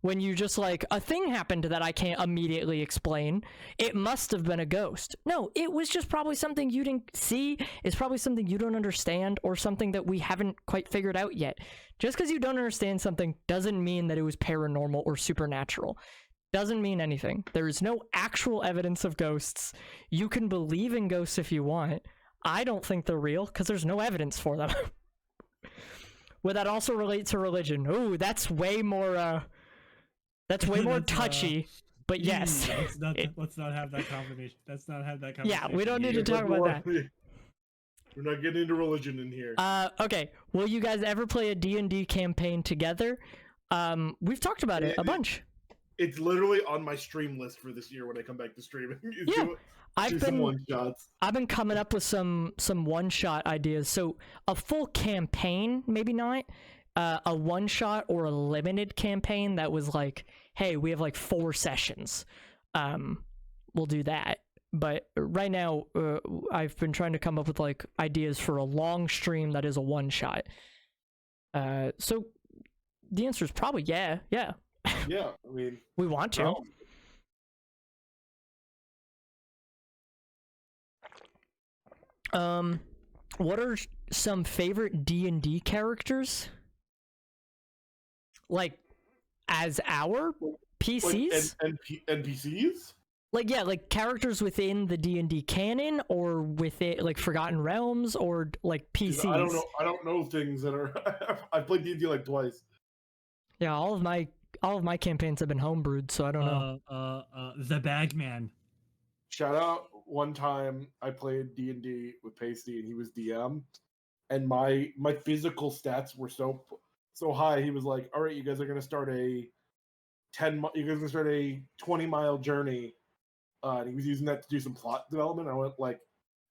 When you just like, a thing happened that I can't immediately explain. It must have been a ghost. No, it was just probably something you didn't see. It's probably something you don't understand, or something that we haven't quite figured out yet. Just because you don't understand something doesn't mean that it was paranormal or supernatural. Doesn't mean anything. There is no actual evidence of ghosts. You can believe in ghosts if you want. I don't think they're real because there's no evidence for them. Would that also relate to religion? Ooh, that's way more that's way more touchy. But yes. Let's not have that combination. Let's not have that conversation. Yeah, we don't need to talk about that. We're not getting into religion in here. Okay. Will you guys ever play a D&D campaign together? We've talked about it a bunch. It's literally on my stream list for this year when I come back to streaming. Yeah, do some one-shots. I've been coming up with some one-shot ideas. So a full campaign, maybe not. A one-shot or a limited campaign that was like, hey, we have like 4 sessions. We'll do that. But right now, I've been trying to come up with like ideas for a long stream that is a one-shot. So the answer is probably yeah. Yeah, I mean, we want to. What are some favorite D&D characters? Like, as our PCs? Like NPCs? Like, yeah, like characters within the D&D canon, or within like Forgotten Realms, or like PCs. I don't know things that are. I've played D&D like twice. Yeah, all of my campaigns have been homebrewed, so I don't know. The Bagman. Shout out! One time I played D&D with Pasty, and he was DM, and my physical stats were so high. He was like, "All right, you guys are gonna start a 20-mile journey." And he was using that to do some plot development. I went like,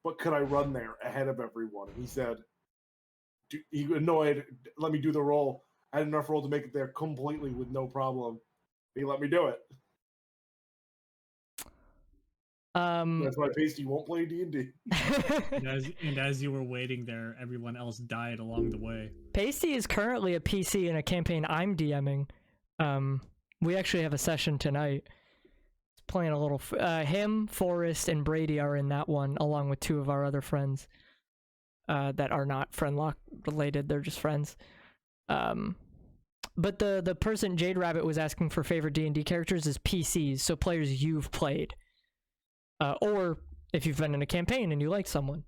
"But could I run there ahead of everyone?" And he said, "He annoyed. Let me do the roll. I had enough roll to make it there completely with no problem. He let me do it." That's why Pasty won't play D&D. and as you were waiting there, everyone else died along the way. Pasty is currently a PC in a campaign I'm DMing. We actually have a session tonight. Playing a little. Him, Forrest, and Brady are in that one, along with 2 of our other friends that are not Friendlocke related. They're just friends. But the person Jade Rabbit was asking for favorite D&D characters is PCs, so players you've played. Or if you've been in a campaign and you like someone.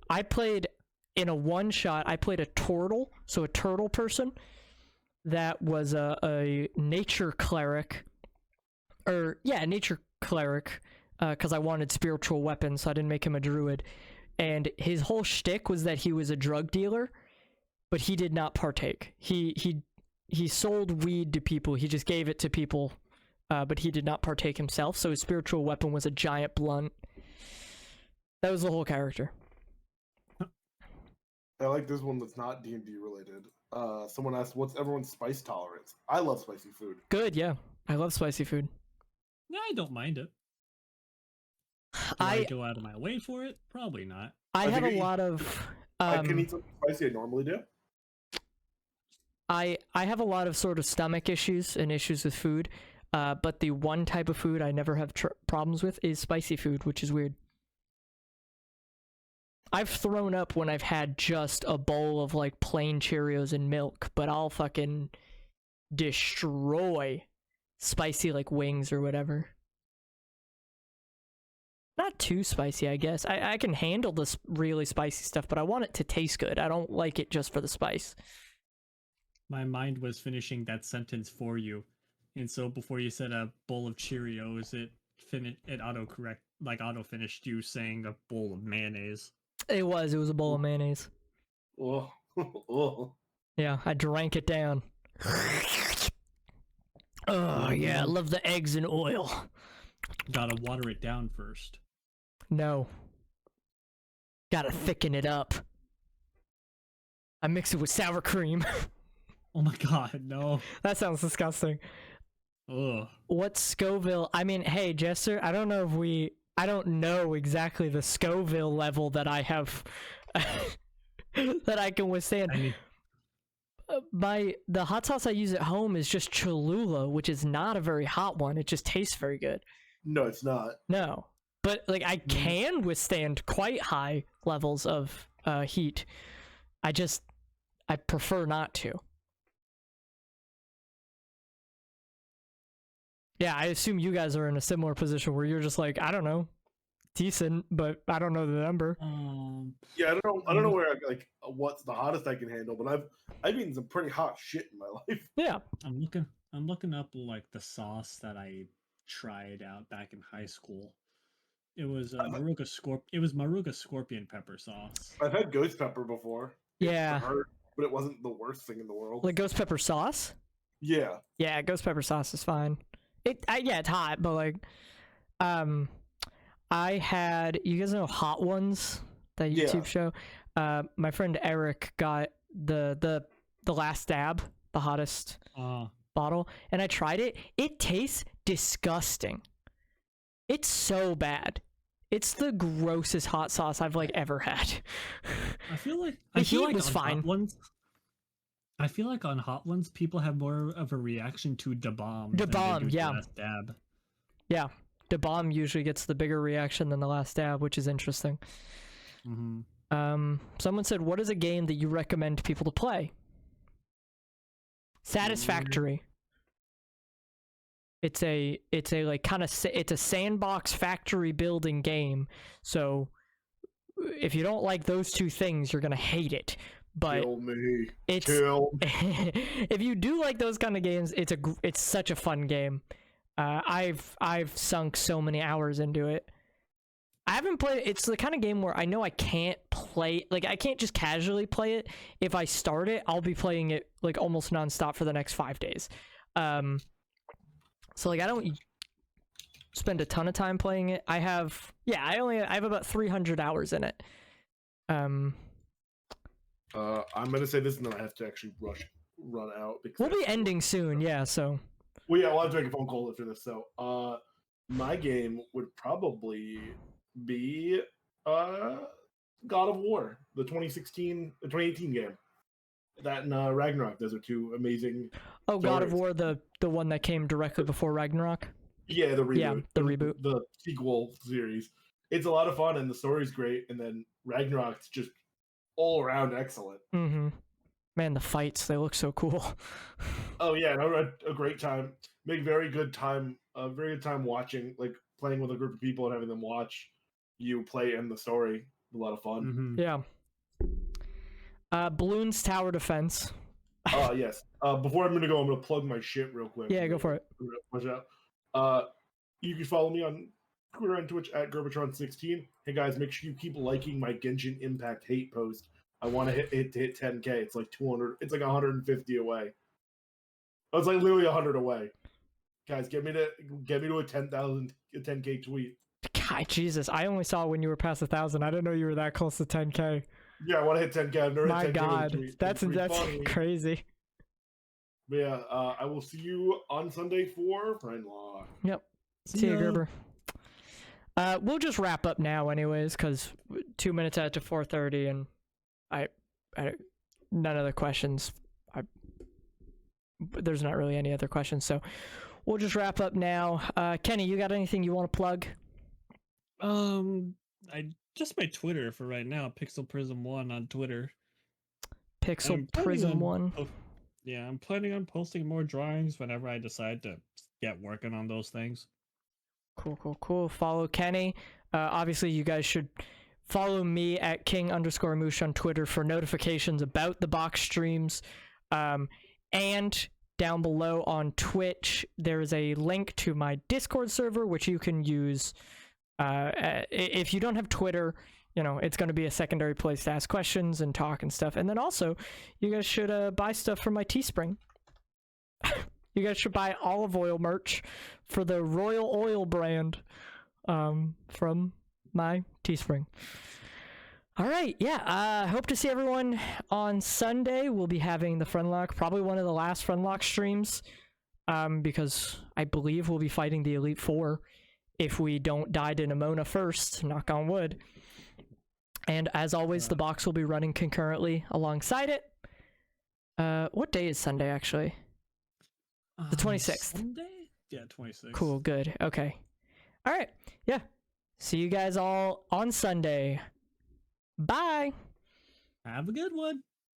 I played in a one-shot, I played a turtle, so a turtle person that was a nature cleric. Nature cleric, because I wanted spiritual weapons, so I didn't make him a druid. And his whole shtick was that he was a drug dealer, but he did not partake. He sold weed to people. He just gave it to people, but he did not partake himself. So his spiritual weapon was a giant blunt. That was the whole character. I like this one that's not D&D related. Someone asked, "What's everyone's spice tolerance?" I love spicy food. Good, yeah. I love spicy food. No, I don't mind it. Do I go out of my way for it? Probably not. I have a lot of... I can eat something spicy I normally do. I have a lot of sort of stomach issues and issues with food, but the one type of food I never have problems with is spicy food, which is weird. I've thrown up when I've had just a bowl of like plain Cheerios and milk, but I'll fucking destroy spicy like wings or whatever. Not too spicy, I guess. I can handle this really spicy stuff, but I want it to taste good. I don't like it just for the spice. My mind was finishing that sentence for you, and so before you said a bowl of Cheerios, it auto finished you saying a bowl of mayonnaise. It was a bowl of mayonnaise. Oh. Yeah, I drank it down. Oh yeah, I love the eggs and oil. Gotta water it down first. No. Gotta thicken it up. I mix it with sour cream. Oh my god, no. That sounds disgusting. Ugh. What's Scoville? I mean, hey, Jester, I don't know if I don't know exactly the Scoville level that I have that I can withstand. The hot sauce I use at home is just Cholula, which is not a very hot one. It just tastes very good. No, it's not. No, but like I can withstand quite high levels of heat. I prefer not to. Yeah, I assume you guys are in a similar position where you're just like, I don't know, decent, but I don't know the number. Yeah, I don't know where what's the hottest I can handle, but I've eaten some pretty hot shit in my life. Yeah. I'm looking up like the sauce that I tried out back in high school. It was Maruga scorpion pepper sauce. I've had ghost pepper before. Yeah. It hurt, but it wasn't the worst thing in the world. Like ghost pepper sauce? Yeah. Yeah, ghost pepper sauce is fine. It's hot, but like, I had, you guys know Hot Ones, that YouTube show? My friend Eric got the last dab, the hottest bottle, and I tried it. It tastes disgusting. It's so bad. It's the grossest hot sauce I've like ever had. I feel like it was fine. I feel like on Hot Ones, people have more of a reaction to Da Bomb. Da Bomb, yeah. Last dab. Yeah, Da Bomb usually gets the bigger reaction than the last dab, which is interesting. Mm-hmm. Someone said, "What is a game that you recommend people to play?" Satisfactory. It's a like kind of it's a sandbox factory building game. So if you don't like those two things, you're gonna hate it. But Kill me. If you do like those kind of games, it's such a fun game. I've sunk so many hours into it. I haven't played it. It's the kind of game where I know I can't play, like I can't just casually play it. If I start it, I'll be playing it like almost nonstop for the next 5 days. So like I don't spend a ton of time playing it. I have about 300 hours in it. I'm gonna say this, and then I have to actually run out because we'll be ending soon. Yeah, so. Well, yeah, I'll have to make a phone call after this. So, my game would probably be God of War, the 2018 game. That and Ragnarok. Those are two amazing. Oh, stories. God of War, the one that came directly before Ragnarok. Yeah, the reboot. Yeah, the reboot. The sequel series. It's a lot of fun, and the story's great. And then Ragnarok's just all around excellent. Mm-hmm. Man, the fights, they look so cool. Oh yeah, and I had a great time. Make very good time watching, like playing with a group of people and having them watch you play in the story. A lot of fun. Mm-hmm. Yeah. Bloons Tower Defense. Yes. Before I'm gonna go, I'm gonna plug my shit real quick. Yeah, go for it. Watch out. You can follow me on Twitter and Twitch at Gorbatron16. Hey guys, make sure you keep liking my Genshin Impact hate post. I want to hit 10K. It's like 200. It's like 150 away. It's like literally 100 away. Guys, get me to a 10K tweet. God, Jesus! I only saw it when you were past 1,000. I didn't know you were that close to 10K. Yeah, I want to hit 10K. I've never My hit 10K God, tweet. that's crazy. But yeah, I will see you on Sunday for Friendlocke. Yep. See you, Gerber. We'll just wrap up now, anyways, because 2 minutes out to 4:30, and I none of the questions. There's not really any other questions, so we'll just wrap up now. Kenny, you got anything you want to plug? Just my Twitter for right now. Pixel Prism 1 on Twitter. Pixel Prism 1. Yeah, I'm planning on posting more drawings whenever I decide to get working on those things. Cool. Follow Kenny. Obviously, you guys should follow me at king_moosh on Twitter for notifications about the box streams. And down below on Twitch, there is a link to my Discord server, which you can use. If you don't have Twitter, it's going to be a secondary place to ask questions and talk and stuff. And then also, you guys should buy stuff from my Teespring. You guys should buy olive oil merch for the Royal Oil brand from my Teespring. All right, yeah, hope to see everyone on Sunday. We'll be having the Friendlocke, probably one of the last Friendlocke streams, because I believe we'll be fighting the Elite Four if we don't die to Nimona first, knock on wood. And as always, the box will be running concurrently alongside it. What day is Sunday, actually? The 26th. Sunday? Yeah, 26th. Cool, good. Okay. All right. Yeah. See you guys all on Sunday. Bye. Have a good one.